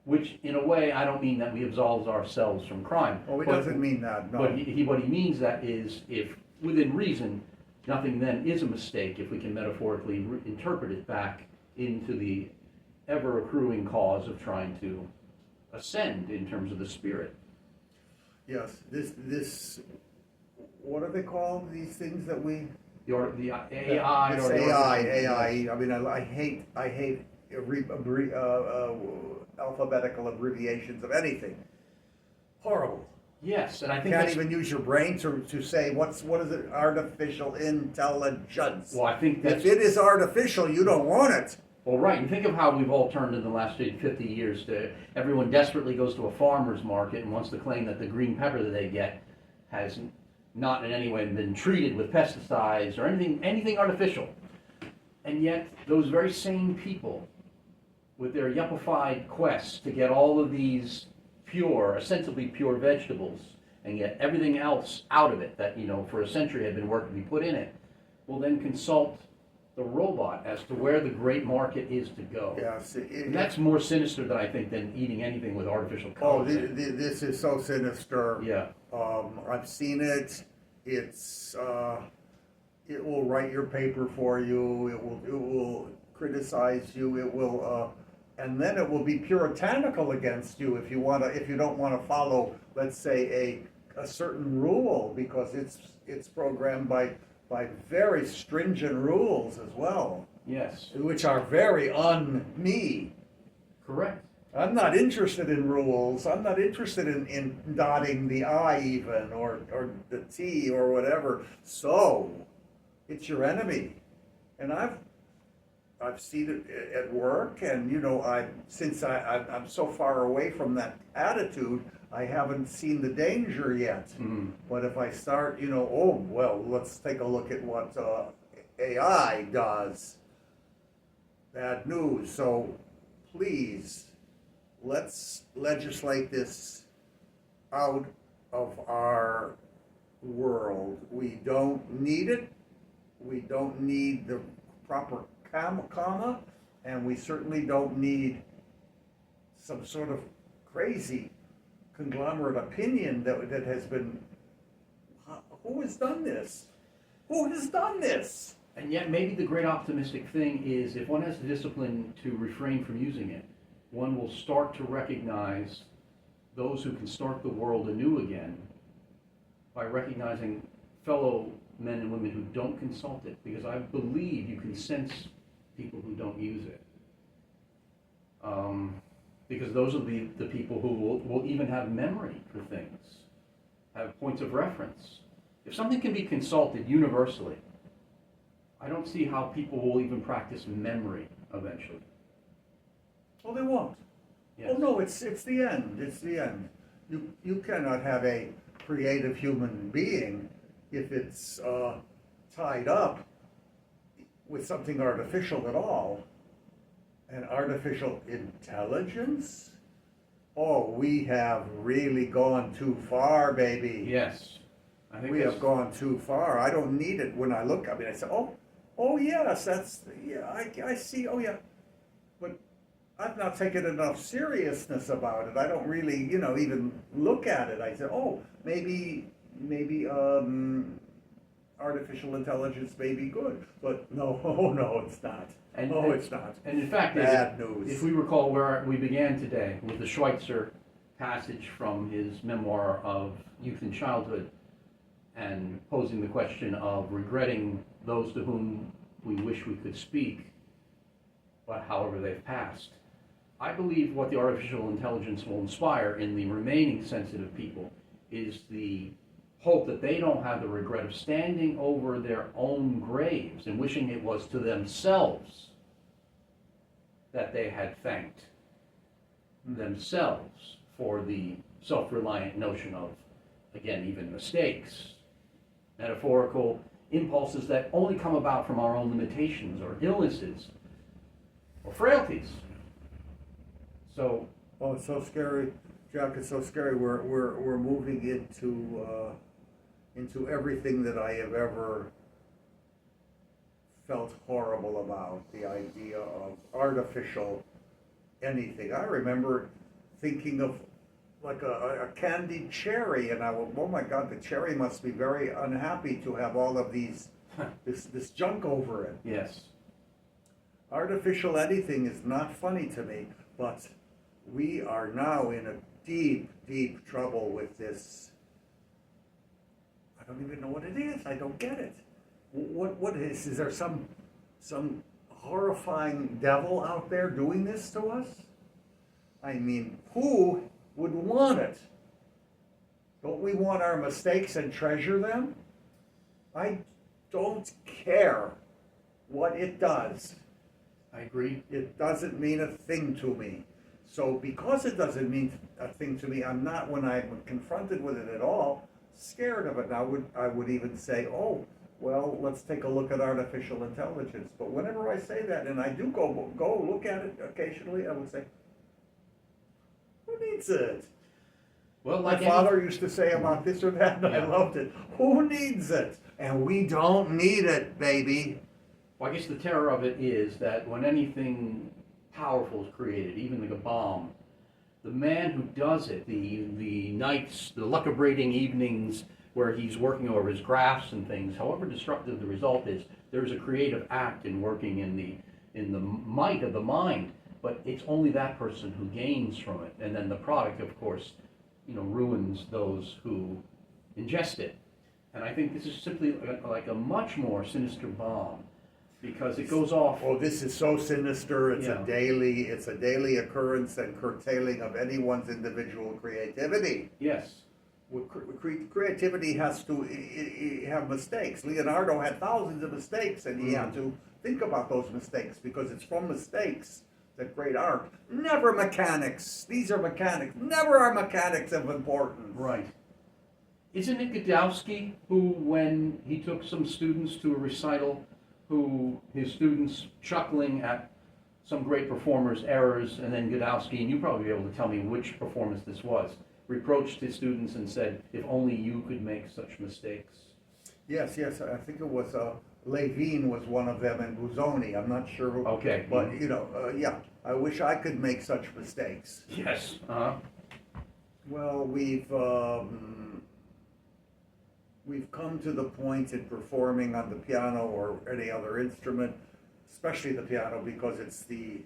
[SPEAKER 1] Which, in a way, I don't mean that we absolve ourselves from crime.
[SPEAKER 2] Oh, it
[SPEAKER 1] But-
[SPEAKER 2] doesn't mean that, no.
[SPEAKER 1] But what he means that is, if within reason, nothing then is a mistake if we can metaphorically interpret it back into the ever accruing cause of trying to ascend in terms of the spirit.
[SPEAKER 2] Yes, this, what are they called, these things that we?
[SPEAKER 1] The AI.
[SPEAKER 2] It's
[SPEAKER 1] or the
[SPEAKER 2] AI. I mean, I hate alphabetical abbreviations of anything. Horrible.
[SPEAKER 1] Yes, and I
[SPEAKER 2] You
[SPEAKER 1] think
[SPEAKER 2] can't
[SPEAKER 1] that's,
[SPEAKER 2] even use your brain to say what is it? Artificial intelligence.
[SPEAKER 1] well, I think that's,
[SPEAKER 2] If it is artificial, you don't want it.
[SPEAKER 1] well, right, and think of how we've all turned in the last 50 years to, everyone desperately goes to a farmer's market and wants to claim that the green pepper that they get has not in any way been treated with pesticides or anything artificial. And yet, those very same people, with their yuppified quest to get all of these pure, ostensibly pure vegetables, and get everything else out of it that, for a century had been worked to be put in it, will then consult the robot as to where the great market is to go.
[SPEAKER 2] Yes.
[SPEAKER 1] And that's more sinister than I think than eating anything with artificial
[SPEAKER 2] Oh,
[SPEAKER 1] colors. in it.
[SPEAKER 2] this is so sinister.
[SPEAKER 1] Yeah.
[SPEAKER 2] I've seen it. It's it will write your paper for you. It will criticize you. It will and then it will be puritanical against you if you don't want to follow, let's say, a certain rule, because it's programmed by very stringent rules as well,
[SPEAKER 1] Yes.
[SPEAKER 2] which are very un-me.
[SPEAKER 1] Correct.
[SPEAKER 2] I'm not interested in rules. I'm not interested in dotting the I even or the T or whatever. So it's your enemy. And I've seen it at work, and since I'm so far away from that attitude, I haven't seen the danger yet.
[SPEAKER 1] Mhm.
[SPEAKER 2] But if I start, oh well, let's take a look at what AI does. Bad news. So please, let's legislate this out of our world. We don't need it. We don't need the proper comma, and we certainly don't need some sort of crazy conglomerate opinion that has been. Who has done this? Who has done this?
[SPEAKER 1] And yet maybe the great optimistic thing is if one has the discipline to refrain from using it, one will start to recognize those who can start the world anew again by recognizing fellow men and women who don't consult it, because I believe you can sense people who don't use it. Because those are the people who will even have memory for things, have points of reference. If something can be consulted universally, I don't see how people will even practice memory eventually.
[SPEAKER 2] Well, they won't.
[SPEAKER 1] Yes.
[SPEAKER 2] Oh no, it's the end. It's the end. You cannot have a creative human being if it's tied up with something artificial at all. And artificial intelligence? Oh, we have really gone too far, baby.
[SPEAKER 1] Yes. I think
[SPEAKER 2] We have gone too far. I don't need it when I look. I say, oh yes, I see. Oh yeah, but I've not taken enough seriousness about it. I don't really, even look at it. I say, oh, maybe artificial intelligence may be good, but no, oh no, it's not. It's not.
[SPEAKER 1] And in fact,
[SPEAKER 2] Bad news.
[SPEAKER 1] if we recall where we began today with the Schweitzer passage from his memoir of youth and childhood, and posing the question of regretting those to whom we wish we could speak, but however they've passed. I believe what the artificial intelligence will inspire in the remaining sensitive people is the hope that they don't have the regret of standing over their own graves and wishing it was to themselves that they had thanked themselves for the self-reliant notion of, again, even mistakes, metaphorical impulses that only come about from our own limitations or illnesses or frailties. So,
[SPEAKER 2] Oh, it's so scary, Jack. It's so scary. We're moving into everything that I have ever felt horrible about. The idea of artificial anything. I remember thinking of like a candied cherry, and I went, oh my God, the cherry must be very unhappy to have all of this junk over it.
[SPEAKER 1] yes.
[SPEAKER 2] Artificial anything is not funny to me, but we are now in a deep, deep trouble with this. I don't even know what it is. I don't get it. What is? Is there some horrifying devil out there doing this to us? I mean, who would want it? Don't we want our mistakes and treasure them? I don't care what it does.
[SPEAKER 1] I agree.
[SPEAKER 2] It doesn't mean a thing to me. So because it doesn't mean a thing to me, I'm not, when I'm confronted with it at all, scared of it. I would even say, oh, well, let's take a look at artificial intelligence. But whenever I say that, and I do go look at it occasionally, I would say, who needs it?
[SPEAKER 1] Well,
[SPEAKER 2] My father used to say about this or that, and I
[SPEAKER 1] Yeah.
[SPEAKER 2] loved it. Who needs it? And we don't need it, baby.
[SPEAKER 1] Well, I guess the terror of it is that when anything powerful is created, even like a bomb, the man who does it, the nights, the lucubrating evenings where he's working over his graphs and things, however destructive the result is, there's a creative act in working in the might of the mind, but it's only that person who gains from it, and then the product, of course, ruins those who ingest it. And I think this is simply like a much more sinister bomb, because it goes off.
[SPEAKER 2] Oh, this is so sinister. It's
[SPEAKER 1] Yeah.
[SPEAKER 2] a daily occurrence and curtailing of anyone's individual creativity.
[SPEAKER 1] Yes.
[SPEAKER 2] Creativity has to have mistakes. Leonardo had thousands of mistakes, and he had to think about those mistakes, because it's from mistakes that great art. Never mechanics. These are mechanics. Never are mechanics of importance.
[SPEAKER 1] Right. Isn't it Godowski who, when he took some students to a recital, who his students chuckling at some great performer's errors, and then Godowski, and you probably be able to tell me which performance this was, reproached his students and said, if only you could make such mistakes.
[SPEAKER 2] Yes, I think it was Levine was one of them, and Busoni. I'm not sure who.
[SPEAKER 1] Okay.
[SPEAKER 2] But yeah, I wish I could make such mistakes.
[SPEAKER 1] Yes.
[SPEAKER 2] Well, we've come to the point in performing on the piano or any other instrument, especially the piano, because it's the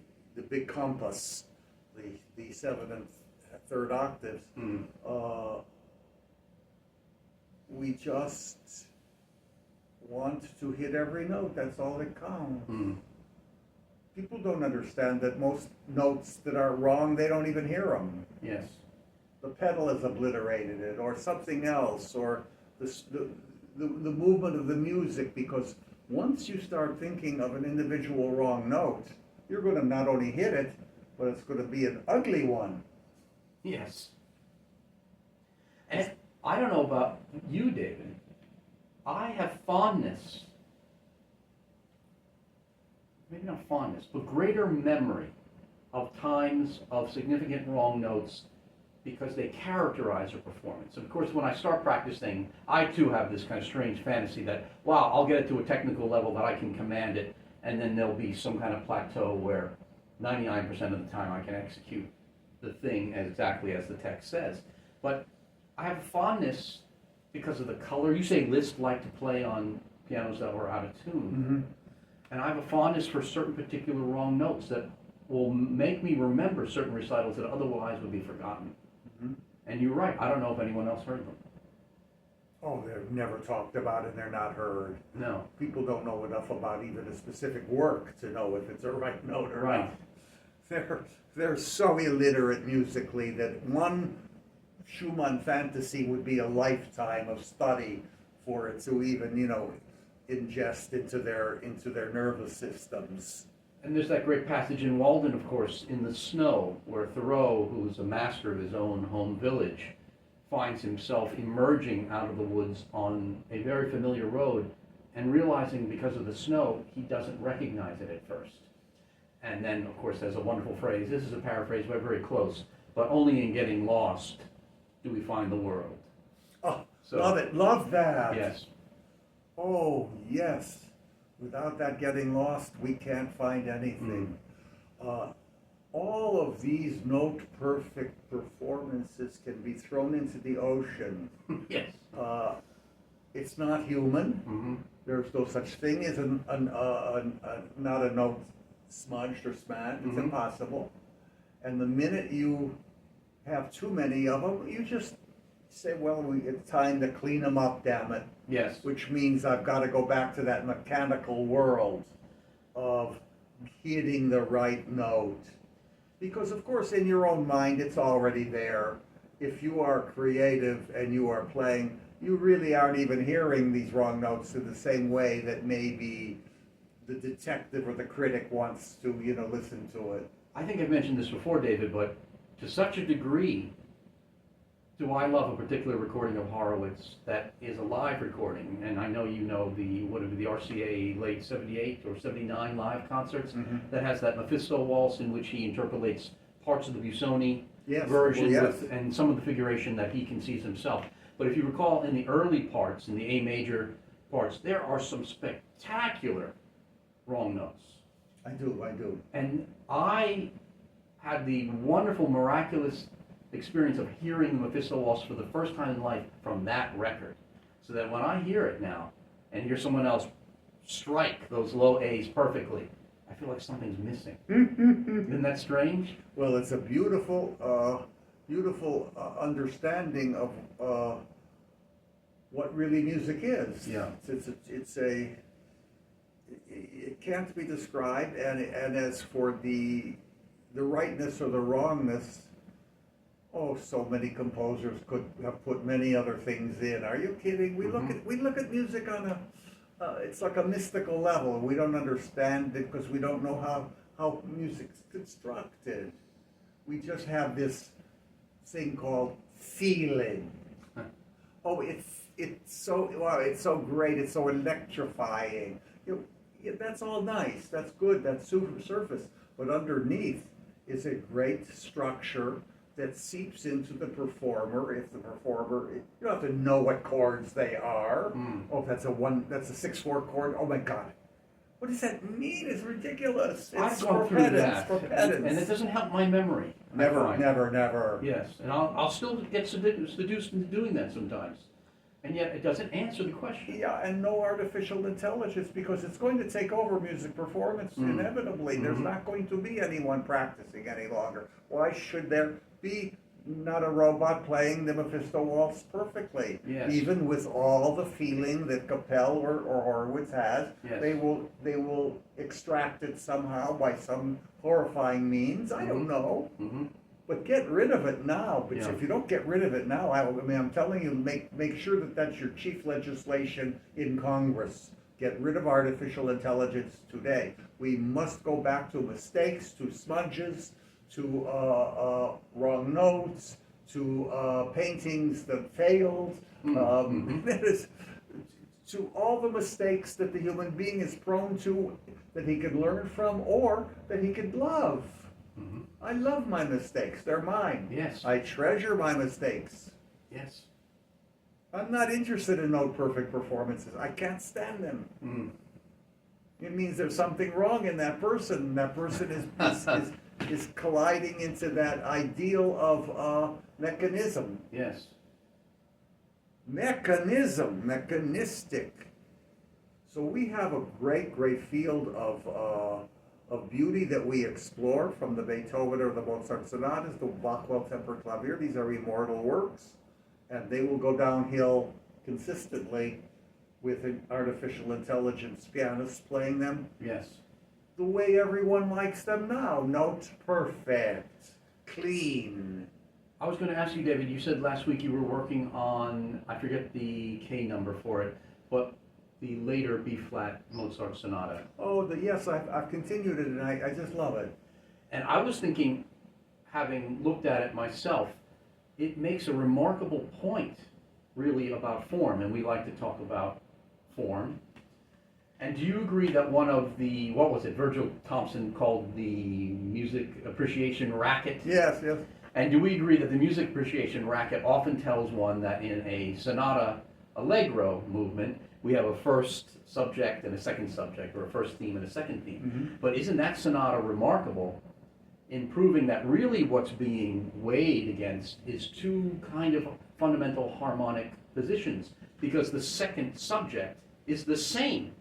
[SPEAKER 2] big compass, the 7 3rd octaves. We just want to hit every note. That's all that counts. People don't understand that most notes that are wrong, they don't even hear them.
[SPEAKER 1] Yes.
[SPEAKER 2] The pedal has obliterated it, or something else, or the movement of the music, because once you start thinking of an individual wrong note, you're going to not only hit it, but it's going to be an ugly one.
[SPEAKER 1] Yes. And I don't know about you, David. I have fondness, maybe not fondness, but greater memory of times of significant wrong notes, because they characterize a performance. Of course, when I start practicing, I too have this kind of strange fantasy that, wow, I'll get it to a technical level that I can command it, and then there'll be some kind of plateau where 99% of the time I can execute the thing exactly as the text says. But I have a fondness because of the color. You say Liszt liked to play on pianos that were out of tune. And I have a fondness for certain particular wrong notes that will make me remember certain recitals that otherwise would be forgotten. And you're right, I don't know if anyone else heard them.
[SPEAKER 2] Oh, they're never talked about and they're not heard.
[SPEAKER 1] No.
[SPEAKER 2] People don't know enough about even a specific work to know if it's a right note or
[SPEAKER 1] Right.
[SPEAKER 2] not. They're so illiterate musically that one Schumann fantasy would be a lifetime of study for it to even, ingest into their nervous systems.
[SPEAKER 1] And there's that great passage in Walden, of course, in The Snow, where Thoreau, who's a master of his own home village, finds himself emerging out of the woods on a very familiar road and realizing because of the snow, he doesn't recognize it at first. And then, of course, there's a wonderful phrase, this is a paraphrase, we're very close, but only in getting lost do we find the world.
[SPEAKER 2] Oh,
[SPEAKER 1] So-
[SPEAKER 2] love it, love that.
[SPEAKER 1] Yes,
[SPEAKER 2] Oh, yes. Without that getting lost, we can't find anything. All of these note perfect performances can be thrown into the ocean.
[SPEAKER 1] yes.
[SPEAKER 2] It's not human.
[SPEAKER 1] Hmm.
[SPEAKER 2] There's no such thing as not a note smudged or smashed. It's
[SPEAKER 1] Mhm.
[SPEAKER 2] impossible. And the minute you have too many of them, you just say, well, it's time to clean them up, damn it.
[SPEAKER 1] Yes,
[SPEAKER 2] Which means I've got to go back to that mechanical world of hitting the right note. Because, of course, in your own mind, it's already there. If you are creative and you are playing, you really aren't even hearing these wrong notes in the same way that maybe the detective or the critic wants to, listen to it.
[SPEAKER 1] I think I've mentioned this before, David, but to such a degree do I love a particular recording of Horowitz that is a live recording, and I know you know the RCA late 78 or 79 live concerts that has that Mephisto waltz in which he interpolates parts of the Busoni
[SPEAKER 2] Yes,
[SPEAKER 1] version
[SPEAKER 2] well, yes.
[SPEAKER 1] and some of the figuration that he conceives himself. But if you recall, in the early parts, in the A major parts, there are some spectacular wrong notes.
[SPEAKER 2] I do.
[SPEAKER 1] And I had the wonderful, miraculous experience of hearing the Mephisto Waltz for the first time in life from that record. So that when I hear it now and hear someone else strike those low A's perfectly, I feel like something's missing. Isn't that strange?
[SPEAKER 2] Well, it's a beautiful understanding of what really music is.
[SPEAKER 1] Yeah.
[SPEAKER 2] It can't be described, and as for the rightness or the wrongness, oh, so many composers could have put many other things in. Are you kidding? We look at music on it's like a mystical level. We don't understand it because we don't know how music's constructed. We just have this thing called feeling. Oh, it's so great. It's so electrifying. That's all nice. That's good. That's super surface. But underneath is a great structure that seeps into the performer. If the performer, you don't have to know what chords they are. Oh, that's a 6/4 chord. Oh my God, what does that mean? It's ridiculous.
[SPEAKER 1] I've
[SPEAKER 2] It's
[SPEAKER 1] gone
[SPEAKER 2] for
[SPEAKER 1] through
[SPEAKER 2] pedants.
[SPEAKER 1] that,
[SPEAKER 2] For pedants.
[SPEAKER 1] and it doesn't help my memory. I
[SPEAKER 2] Never,
[SPEAKER 1] find.
[SPEAKER 2] never.
[SPEAKER 1] Yes, and I'll still get seduced into doing that sometimes, and yet it doesn't answer the question.
[SPEAKER 2] Yeah, and no artificial intelligence because it's going to take over music performance inevitably. There's not going to be anyone practicing any longer. Why should there be not a robot playing the Mephisto Waltz perfectly?
[SPEAKER 1] Yes.
[SPEAKER 2] Even with all the feeling that Capel or Horowitz has,
[SPEAKER 1] Yes.
[SPEAKER 2] they will extract it somehow by some horrifying means. I don't know.
[SPEAKER 1] Mm-hmm.
[SPEAKER 2] But get rid of it now. But
[SPEAKER 1] Yeah.
[SPEAKER 2] if you don't get rid of it now, I'm telling you, make sure that that's your chief legislation in Congress. Get rid of artificial intelligence today. We must go back to mistakes, to smudges, to wrong notes, to paintings that failed. That is, to all the mistakes that the human being is prone to, that he can learn from or that he can love. I love my mistakes. They're mine.
[SPEAKER 1] Yes.
[SPEAKER 2] I treasure my mistakes.
[SPEAKER 1] Yes.
[SPEAKER 2] I'm not interested in no perfect performances. I can't stand them. It means there's something wrong in that person. That person is colliding into that ideal of mechanism.
[SPEAKER 1] Yes.
[SPEAKER 2] Mechanistic. So we have a great field of beauty that we explore from the Beethoven or the Mozart sonatas, the Bach Well Tempered Clavier. These are immortal works, and they will go downhill consistently with an artificial intelligence pianists playing them
[SPEAKER 1] Yes.
[SPEAKER 2] the way everyone likes them now. Notes perfect, clean.
[SPEAKER 1] I was going to ask you, David, you said last week you were working on, I forget the K number for it, but the later B-flat Mozart sonata.
[SPEAKER 2] Oh, yes, I've continued it, and I just love it.
[SPEAKER 1] And I was thinking, having looked at it myself, it makes a remarkable point, really, about form, and we like to talk about form. And do you agree that one of the, what was it, Virgil Thompson called the music appreciation racket?
[SPEAKER 2] Yes, yes.
[SPEAKER 1] And do we agree that the music appreciation racket often tells one that in a sonata allegro movement, we have a first subject and a second subject, or a first theme and a second theme? But isn't that sonata remarkable in proving that really what's being weighed against is two kind of fundamental harmonic positions? Because the second subject is the same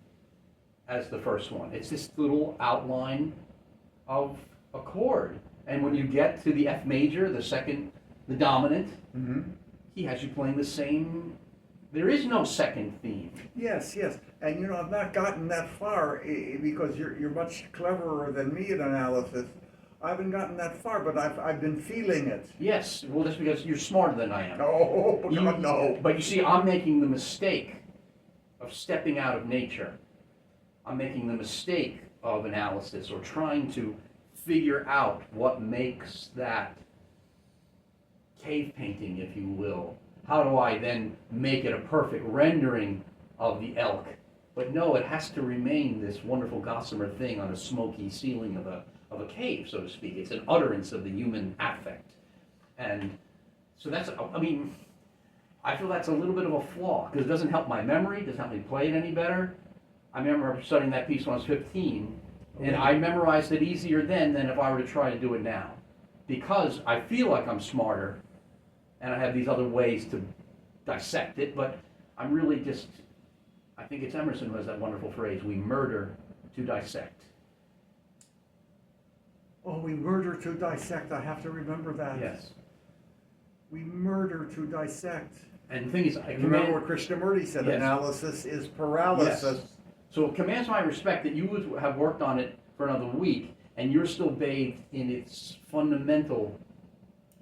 [SPEAKER 1] as the first one. It's this little outline of a chord. And when you get to the F major, the second, the dominant, he has you playing the same. There is no second theme.
[SPEAKER 2] Yes, yes. And I've not gotten that far because you're much cleverer than me in analysis. I haven't gotten that far, but I've been feeling it.
[SPEAKER 1] Yes, well, that's because you're smarter than I am.
[SPEAKER 2] Oh, God, no.
[SPEAKER 1] But you see, I'm making the mistake of stepping out of nature. I'm making the mistake of analysis, or trying to figure out what makes that cave painting, if you will. How do I then make it a perfect rendering of the elk? But no, it has to remain this wonderful gossamer thing on a smoky ceiling of a cave, so to speak. It's an utterance of the human affect. And so that's, I mean, I feel that's a little bit of a flaw, because it doesn't help my memory, doesn't help me play it any better. I remember studying that piece when I was 15, and I memorized it easier then than if I were to try to do it now. Because I feel like I'm smarter, and I have these other ways to dissect it, but I'm really just, I think it's Emerson who has that wonderful phrase, we murder to dissect.
[SPEAKER 2] Oh, we murder to dissect. I have to remember that.
[SPEAKER 1] Yes.
[SPEAKER 2] We murder to dissect.
[SPEAKER 1] And the thing is, I
[SPEAKER 2] Remember what Krishnamurti said,
[SPEAKER 1] Yes.
[SPEAKER 2] analysis is paralysis.
[SPEAKER 1] Yes. So it commands my respect that you would have worked on it for another week, and you're still bathed in its fundamental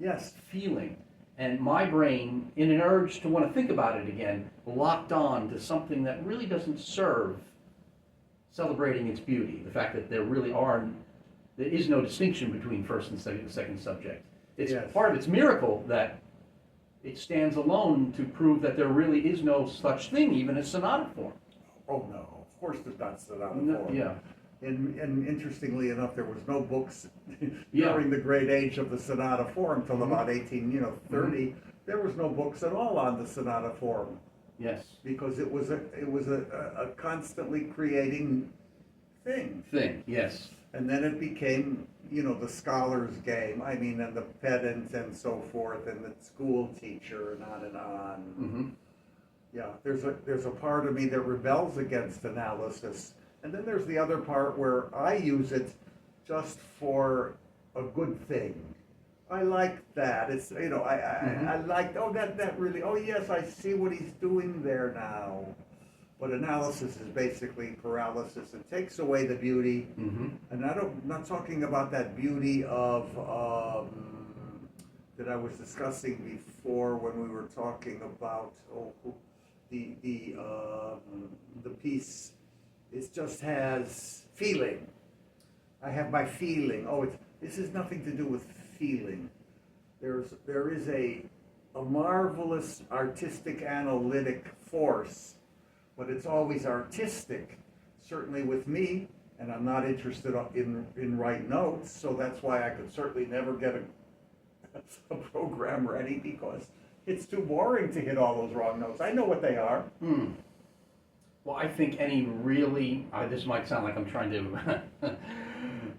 [SPEAKER 2] Yes.
[SPEAKER 1] feeling. And my brain, in an urge to want to think about it again, locked on to something that really doesn't serve celebrating its beauty. The fact that there is no distinction between first and second subject. It's
[SPEAKER 2] Yes.
[SPEAKER 1] part of its miracle that it stands alone to prove that there really is no such thing, even as sonata form.
[SPEAKER 2] Oh, no. Of course there's not sonata
[SPEAKER 1] No,
[SPEAKER 2] form.
[SPEAKER 1] yeah.
[SPEAKER 2] And interestingly enough, there was no books
[SPEAKER 1] Yeah.
[SPEAKER 2] during the great age of the sonata form till about 1830. There was no books at all on the sonata form
[SPEAKER 1] Yes.
[SPEAKER 2] because it was a constantly creating thing.
[SPEAKER 1] Yes.
[SPEAKER 2] And then it became, the scholar's game. I mean, and the pedant and so forth, and the school teacher, and on and on.
[SPEAKER 1] Mm-hmm.
[SPEAKER 2] Yeah, there's a part of me that rebels against analysis. And then there's the other part where I use it just for a good thing. I like that. It's, I like, that really, yes, I see what he's doing there now. But analysis is basically paralysis. It takes away the beauty.
[SPEAKER 1] Mm-hmm.
[SPEAKER 2] And I'm not talking about that beauty of, that I was discussing before when we were talking about, the piece. It just has feeling. I have my feeling. This has nothing to do with feeling. There is a marvelous artistic analytic force, but it's always artistic, certainly with me, and I'm not interested in write notes, so that's why I could certainly never get a program ready, because it's too boring to hit all those wrong notes. I know what they are.
[SPEAKER 1] Well, I think any really, this might sound like I'm trying to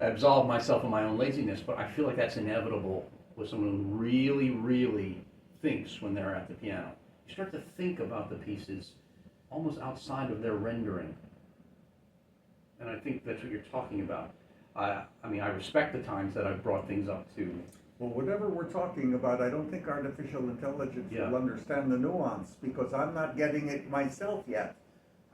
[SPEAKER 1] absolve myself of my own laziness, but I feel like that's inevitable with someone who really, really thinks when they're at the piano. You start to think about the pieces almost outside of their rendering. And I think that's what you're talking about. I mean, I respect the times that I've brought things up to
[SPEAKER 2] Well, whatever we're talking about, I don't think artificial intelligence
[SPEAKER 1] Yeah.
[SPEAKER 2] will understand the nuance, because I'm not getting it myself yet.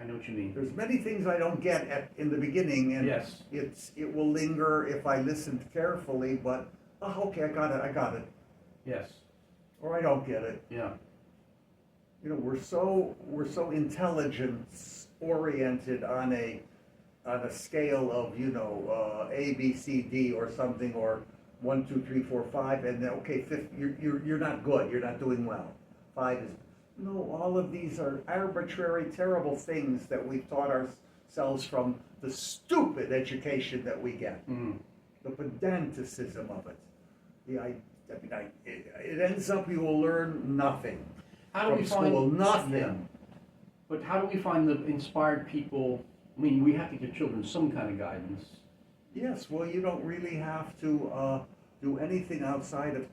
[SPEAKER 1] I know what you mean.
[SPEAKER 2] There's many things I don't get in the beginning, and
[SPEAKER 1] Yes.
[SPEAKER 2] it will linger if I listened carefully, but, oh, okay, I got it,
[SPEAKER 1] Yes.
[SPEAKER 2] or I don't get it.
[SPEAKER 1] Yeah.
[SPEAKER 2] You know, we're so intelligence oriented on a scale of, you know, A, B, C, D or something, or 1, 2, 3, 4, 5, and then, okay, fifth, you're not good, you're not doing well. 5 is, no, all of these are arbitrary, terrible things that we've taught ourselves from the stupid education that we get,
[SPEAKER 1] Mm.
[SPEAKER 2] the pedanticism of it. It ends up you will learn nothing
[SPEAKER 1] How do
[SPEAKER 2] from
[SPEAKER 1] we find
[SPEAKER 2] school, nothing.
[SPEAKER 1] Yeah. But how do we find the inspired people? I mean, we have to give children some kind of guidance.
[SPEAKER 2] Yes, well, you don't really have to do anything outside of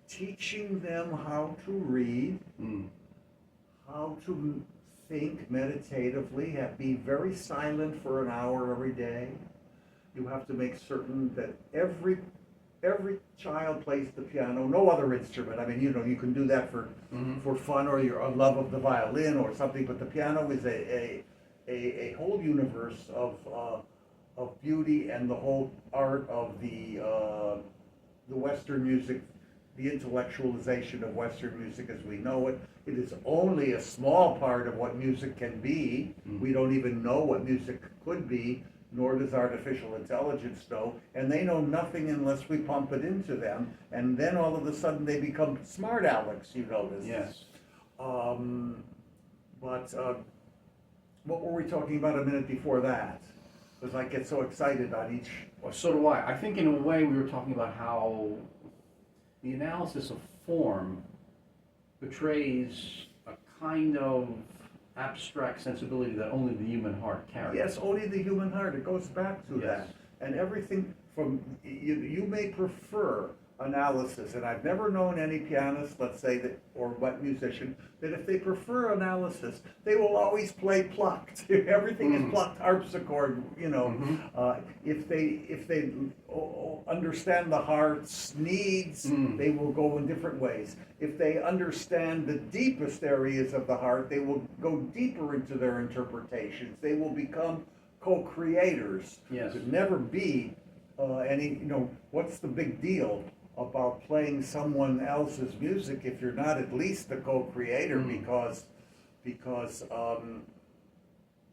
[SPEAKER 2] teaching them how to read,
[SPEAKER 1] Mm.
[SPEAKER 2] how to think meditatively, be very silent for an hour every day. You have to make certain that every child plays the piano, no other instrument. I mean, you know, you can do that
[SPEAKER 1] Mhm.
[SPEAKER 2] for fun, or your love of the violin or something, but the piano is a whole universe of beauty, and the whole art of the Western music, the intellectualization of Western music as we know it. It is only a small part of what music can be.
[SPEAKER 1] Mm.
[SPEAKER 2] We don't even know what music could be, nor does artificial intelligence know, and they know nothing unless we pump it into them, and then all of a sudden they become smart Alex, you notice.
[SPEAKER 1] Yes.
[SPEAKER 2] But what were we talking about a minute before that? Because I get so excited on each.
[SPEAKER 1] Well, so do I. I think in a way we were talking about how the analysis of form betrays a kind of abstract sensibility that only the human heart carries.
[SPEAKER 2] Yes, only the human heart. It goes back to
[SPEAKER 1] Yes.
[SPEAKER 2] that. And everything from, you may prefer analysis, and I've never known any pianist, let's say, that, or what musician, that if they prefer analysis, they will always play plucked. Everything is plucked harpsichord, you know.
[SPEAKER 1] Mhm.
[SPEAKER 2] If they understand the heart's needs, they will go in different ways. If they understand the deepest areas of the heart, they will go deeper into their interpretations. They will become co-creators.
[SPEAKER 1] Yes.
[SPEAKER 2] There'd never be any, you know, what's the big deal about playing someone else's music if you're not at least the co-creator? Because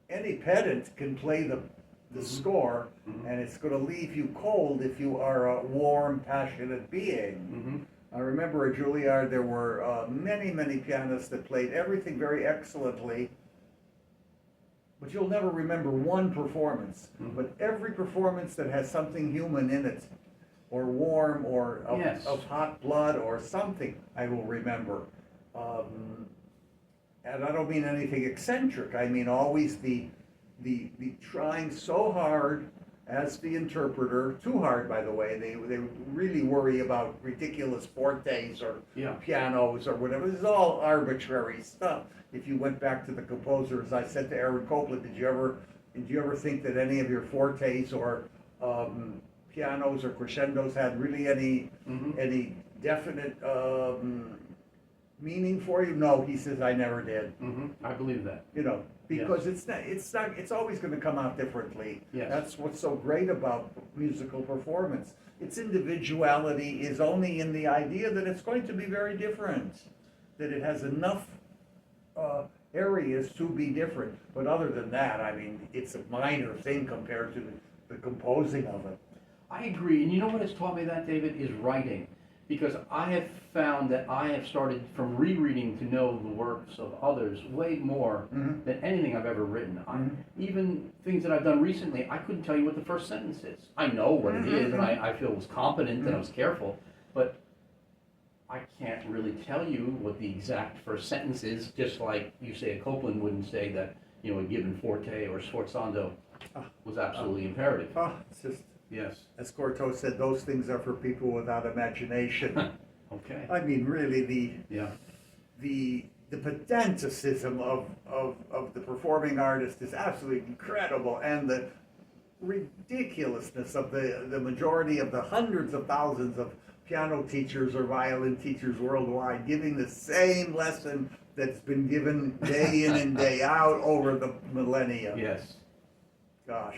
[SPEAKER 2] any pedant can play the score, and it's going to leave you cold if you are a warm, passionate being. I remember at Juilliard there were many pianists that played everything very excellently, but you'll never remember one performance. But every performance that has something human in it, or warm, or
[SPEAKER 1] Yes.
[SPEAKER 2] of hot blood, or something, I will remember. And I don't mean anything eccentric. I mean always the trying so hard as the interpreter, too hard, by the way. They really worry about ridiculous fortes or
[SPEAKER 1] Yeah.
[SPEAKER 2] pianos or whatever. This is all arbitrary stuff. If you went back to the composers, I said to Aaron Copland, did you ever think that any of your fortes or pianos or crescendos had really any definite meaning for you? No, he says, I never did.
[SPEAKER 1] I believe that.
[SPEAKER 2] You know, because it's always going to come out differently.
[SPEAKER 1] Yes.
[SPEAKER 2] That's what's so great about musical performance. Its individuality is only in the idea that it's going to be very different, that it has enough areas to be different. But other than that, I mean, it's a minor thing compared to the composing of it.
[SPEAKER 1] I agree, and you know what has taught me that, David, is writing. Because I have found that I have started from rereading to know the works of others way more than anything I've ever written. Even things that I've done recently, I couldn't tell you what the first sentence is. I know what it is, and I feel it was competent and I was careful, but I can't really tell you what the exact first sentence is, just like you say a Copland wouldn't say that, you know, a given forte or sforzando was absolutely imperative.
[SPEAKER 2] It's just,
[SPEAKER 1] Yes.
[SPEAKER 2] as Cortot said, those things are for people without imagination.
[SPEAKER 1] Okay.
[SPEAKER 2] I mean, really, the pedanticism of the performing artist is absolutely incredible, and the ridiculousness of the majority of the hundreds of thousands of piano teachers or violin teachers worldwide giving the same lesson that's been given day in and day out over the millennia.
[SPEAKER 1] Yes.
[SPEAKER 2] Gosh,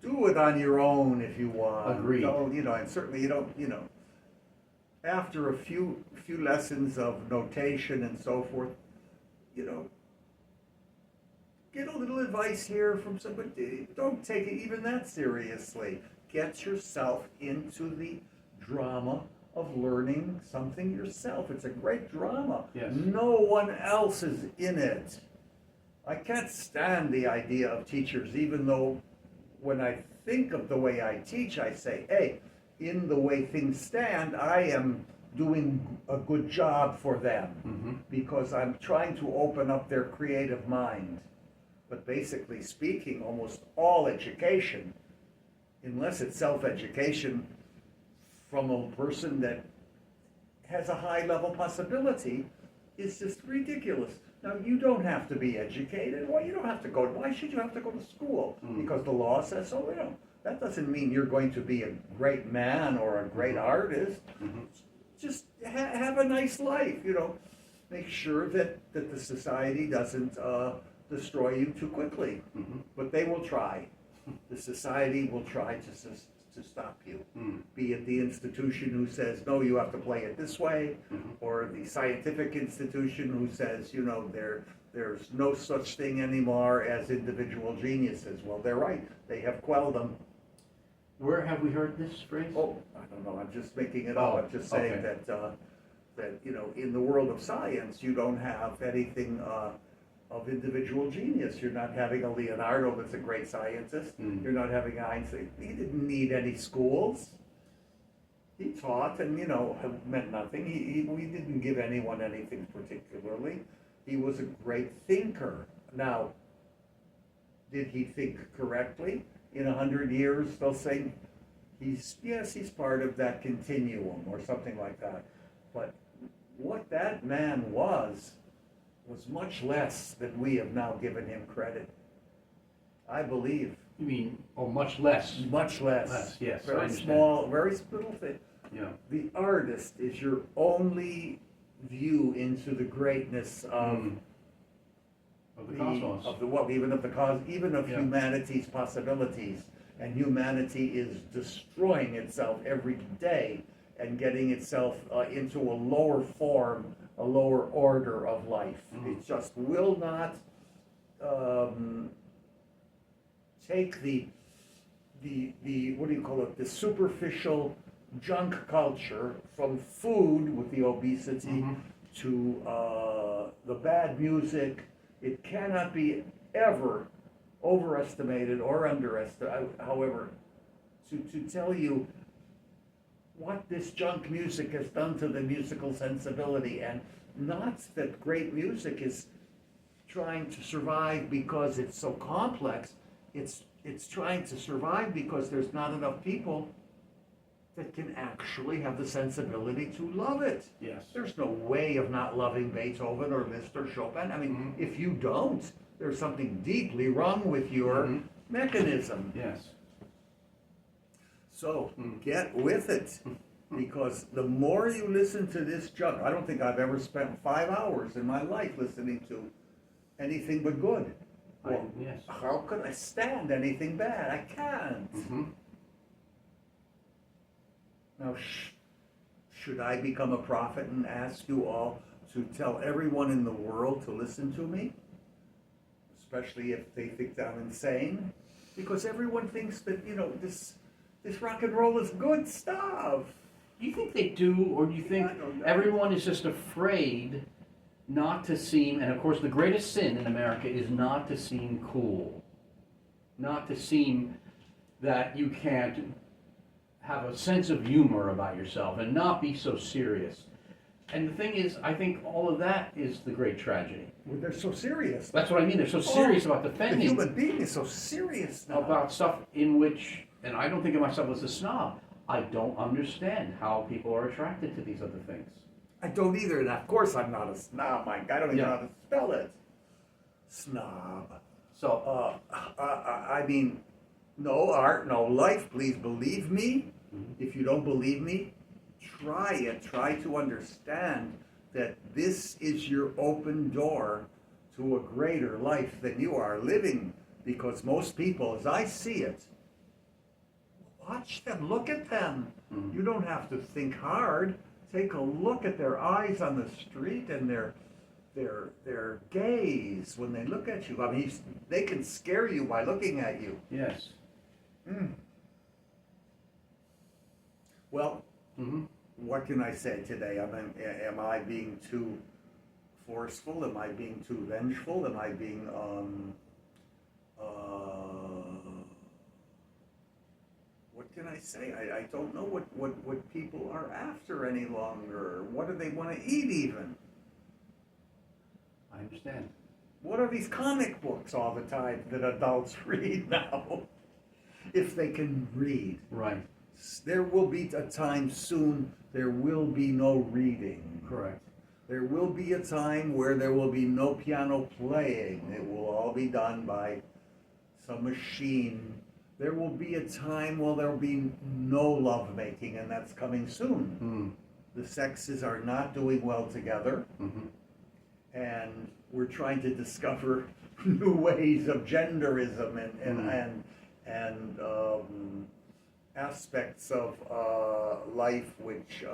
[SPEAKER 2] do it on your own if you want.
[SPEAKER 1] Agreed.
[SPEAKER 2] Don't, and certainly you don't, after a few lessons of notation and so forth, get a little advice here from somebody. Don't take it even that seriously. Get yourself into the drama of learning something yourself. It's a great drama.
[SPEAKER 1] Yes.
[SPEAKER 2] No one else is in it. I can't stand the idea of teachers, even though when I think of the way I teach, I say, hey, in the way things stand, I am doing a good job for them because I'm trying to open up their creative mind. But basically speaking, almost all education, unless it's self-education from a person that has a high-level possibility, is just ridiculous. Now, you don't have to be educated. Well, you don't have to go. Why should you have to go to school? Because the law says so. That doesn't mean you're going to be a great man or a great artist. Just have a nice life, Make sure that the society doesn't destroy you too quickly. But they will try. The society will try to stop you. Be it the institution who says, no, you have to play it this way, or the scientific institution who says, there's no such thing anymore as individual geniuses. Well, they're right. They have quelled them.
[SPEAKER 1] Where have we heard this phrase?
[SPEAKER 2] Oh, I don't know. I'm just making it up. I'm just saying
[SPEAKER 1] okay.
[SPEAKER 2] that in the world of science, you don't have anything of individual genius. You're not having a Leonardo that's a great scientist. You're not having Einstein. He didn't need any schools. He taught and, meant nothing. We didn't give anyone anything particularly. He was a great thinker. Now, did he think correctly? In 100 years, they'll say, he's part of that continuum or something like that. But what that man was much less than we have now given him credit. I believe.
[SPEAKER 1] You mean, much less?
[SPEAKER 2] Much less.
[SPEAKER 1] Yes, I
[SPEAKER 2] Very
[SPEAKER 1] understand.
[SPEAKER 2] small, very little thing.
[SPEAKER 1] Yeah.
[SPEAKER 2] The artist is your only view into the greatness of
[SPEAKER 1] Of the cosmos.
[SPEAKER 2] Even of
[SPEAKER 1] Yeah.
[SPEAKER 2] humanity's possibilities. And humanity is destroying itself every day and getting itself into a lower form, a lower order of life. It just will not take the what do you call it, the superficial junk culture from food with the obesity to the bad music. It cannot be ever overestimated or underestimated. However, to tell you what this junk music has done to the musical sensibility, and not that great music is trying to survive because it's so complex. It's trying to survive because there's not enough people that can actually have the sensibility to love it.
[SPEAKER 1] Yes.
[SPEAKER 2] There's no way of not loving Beethoven or Liszt or Chopin. I mean, if you don't, there's something deeply wrong with your mechanism.
[SPEAKER 1] Yes.
[SPEAKER 2] So get with it, because the more you listen to this junk, I don't think I've ever spent 5 hours in my life listening to anything but good. Well,
[SPEAKER 1] Yes.
[SPEAKER 2] how could I stand anything bad? I can't. Now, should I become a prophet and ask you all to tell everyone in the world to listen to me? Especially if they think I'm insane? Because everyone thinks that, this rock and roll is good stuff.
[SPEAKER 1] Do you think they do, or do you think
[SPEAKER 2] I don't know.
[SPEAKER 1] everyone is just afraid not to seem, and of course the greatest sin in America is not to seem cool. Not to seem that you can't have a sense of humor about yourself and not be so serious. And the thing is, I think all of that is the great tragedy.
[SPEAKER 2] Well, they're so serious.
[SPEAKER 1] That's what I mean, they're so serious about
[SPEAKER 2] The
[SPEAKER 1] defending
[SPEAKER 2] human being is so serious now.
[SPEAKER 1] about stuff in which, and I don't think of myself as a snob, I don't understand how people are attracted to these other things.
[SPEAKER 2] I don't either, and of course I'm not a snob, Mike. I don't even
[SPEAKER 1] Yeah.
[SPEAKER 2] know how to spell it. Snob.
[SPEAKER 1] So,
[SPEAKER 2] I mean, no art, no life, please believe me. If you don't believe me, try it. Try to understand that this is your open door to a greater life than you are living. Because most people, as I see it, watch them, look at them. You don't have to think hard. Take a look at their eyes on the street and their gaze when they look at you. I mean, they can scare you by looking at you.
[SPEAKER 1] Yes.
[SPEAKER 2] Well, what can I say today? Am I being too forceful? Am I being too vengeful? Am I being what can I say? I don't know what people are after any longer. What do they want to eat even?
[SPEAKER 1] I understand.
[SPEAKER 2] What are these comic books all the time that adults read now? If they can read.
[SPEAKER 1] Right.
[SPEAKER 2] There will be a time soon there will be no reading.
[SPEAKER 1] Correct.
[SPEAKER 2] There will be a time where there will be no piano playing. It will all be done by some machine. There will be a time where there will be no love making, and that's coming soon. The sexes are not doing well together, and we're trying to discover new ways of genderism and aspects of life which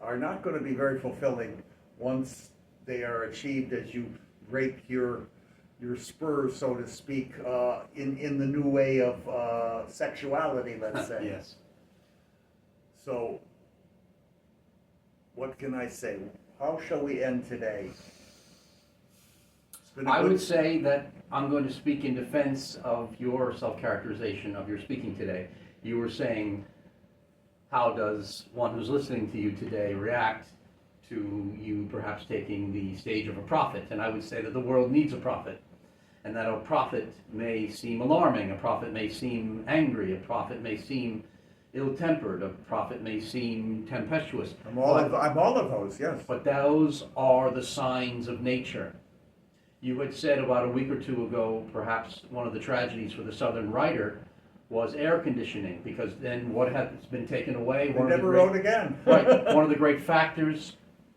[SPEAKER 2] are not going to be very fulfilling once they are achieved as you break your spurs, so to speak, in the new way of sexuality, let's say.
[SPEAKER 1] Yes.
[SPEAKER 2] So, what can I say? How shall we end today? It's been a
[SPEAKER 1] I
[SPEAKER 2] good-
[SPEAKER 1] would say that I'm going to speak in defense of your self-characterization of your speaking today. You were saying, how does one who's listening to you today react to you perhaps taking the stage of a prophet? And I would say that the world needs a prophet, and that a prophet may seem alarming, a prophet may seem angry, a prophet may seem ill-tempered, a prophet may seem tempestuous.
[SPEAKER 2] I'm all of those, yes.
[SPEAKER 1] But those are the signs of nature. You had said about a week or two ago, perhaps one of the tragedies for the Southern writer was air conditioning, because then what has been taken away?
[SPEAKER 2] We never wrote again.
[SPEAKER 1] Right. One of the great factors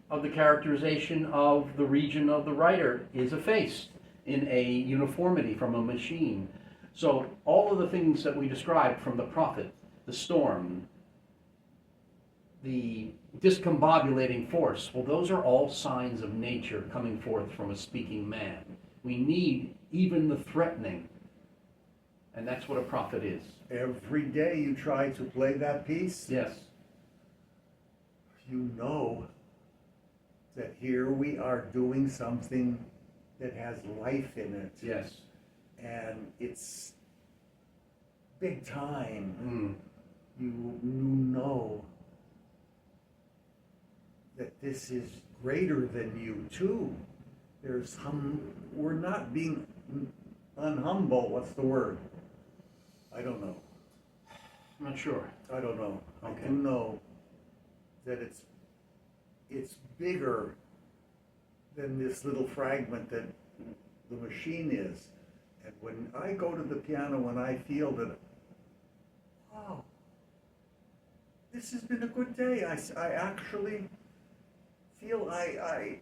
[SPEAKER 1] of the characterization of the region of the writer is effaced in a uniformity from a machine. So all of the things that we described from the prophet, the storm, the discombobulating force, well, those are all signs of nature coming forth from a speaking man. We need even the threatening, and that's what a prophet is.
[SPEAKER 2] Every day you try to play that piece,
[SPEAKER 1] Yes.
[SPEAKER 2] you know that here we are doing something that has life in it.
[SPEAKER 1] Yes.
[SPEAKER 2] And it's big time.
[SPEAKER 1] Mm.
[SPEAKER 2] You know that this is greater than you too. We're not being unhumble. What's the word? I don't know.
[SPEAKER 1] I'm not sure.
[SPEAKER 2] I don't know.
[SPEAKER 1] Okay.
[SPEAKER 2] I do know that it's bigger than this little fragment that the machine is. And when I go to the piano and I feel that, wow, this has been a good day. I actually feel I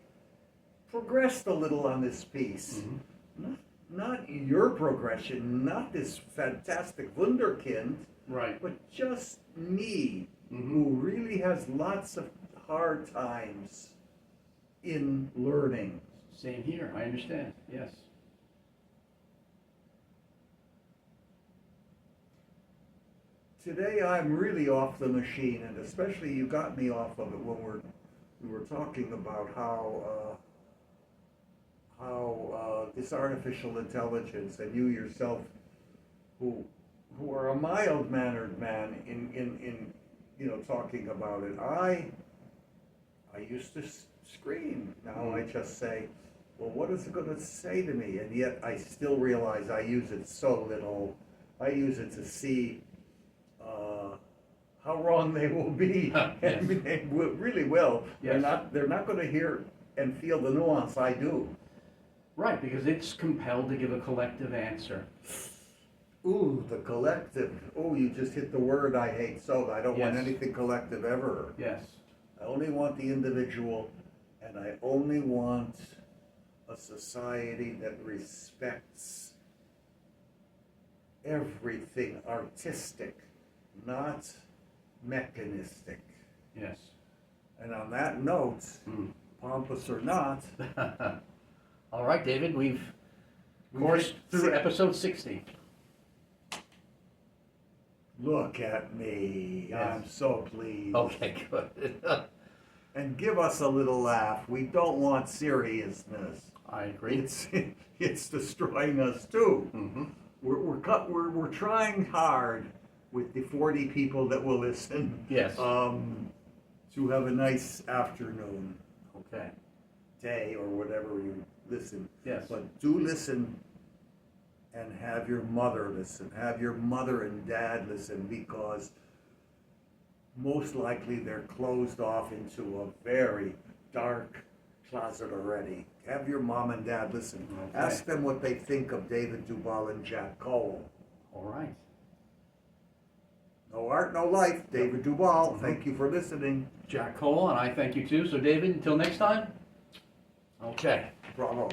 [SPEAKER 2] progressed a little on this piece. Not your progression, not this fantastic wunderkind,
[SPEAKER 1] Right.
[SPEAKER 2] but just me, who really has lots of hard times in learning.
[SPEAKER 1] Same here. I understand. Yes.
[SPEAKER 2] Today I'm really off the machine, and especially you got me off of it when we were talking about how this artificial intelligence, and you yourself, who are a mild-mannered man in talking about it. I used to scream. Now I just say, well, what is it going to say to me? And yet I still realize I use it so little. I use it to see how wrong they will be.
[SPEAKER 1] Yes.
[SPEAKER 2] And they really will.
[SPEAKER 1] Yes.
[SPEAKER 2] They're not going to hear and feel the nuance I do.
[SPEAKER 1] Right, because it's compelled to give a collective answer.
[SPEAKER 2] Ooh, the collective. Oh, you just hit the word I hate so. I don't want
[SPEAKER 1] Yes.
[SPEAKER 2] anything collective ever.
[SPEAKER 1] Yes.
[SPEAKER 2] I only want the individual, and I only want a society that respects everything artistic, not mechanistic.
[SPEAKER 1] Yes.
[SPEAKER 2] And on that note,
[SPEAKER 1] Mm.
[SPEAKER 2] pompous or not,
[SPEAKER 1] All right, David, we've coursed through episode 60.
[SPEAKER 2] look at me.
[SPEAKER 1] Yes.
[SPEAKER 2] I'm so pleased.
[SPEAKER 1] Okay, good.
[SPEAKER 2] And give us a little laugh. We don't want seriousness.
[SPEAKER 1] I agree.
[SPEAKER 2] It's destroying us too.
[SPEAKER 1] Mm-hmm.
[SPEAKER 2] We're trying hard with the 40 people that will listen.
[SPEAKER 1] Yes.
[SPEAKER 2] To have a nice afternoon,
[SPEAKER 1] Okay.
[SPEAKER 2] day, or whatever you listen.
[SPEAKER 1] Yes.
[SPEAKER 2] But do listen, and have your mother listen. Have your mother and dad listen, because most likely they're closed off into a very dark closet already. Have your mom and dad listen.
[SPEAKER 1] Okay.
[SPEAKER 2] Ask them what they think of David Duvall and Jack Cole.
[SPEAKER 1] All right.
[SPEAKER 2] No art, no life. David Duvall,
[SPEAKER 1] Mhm.
[SPEAKER 2] thank you for listening.
[SPEAKER 1] Jack Cole, and I thank you too. So, David, until next time. Okay.
[SPEAKER 2] Bravo.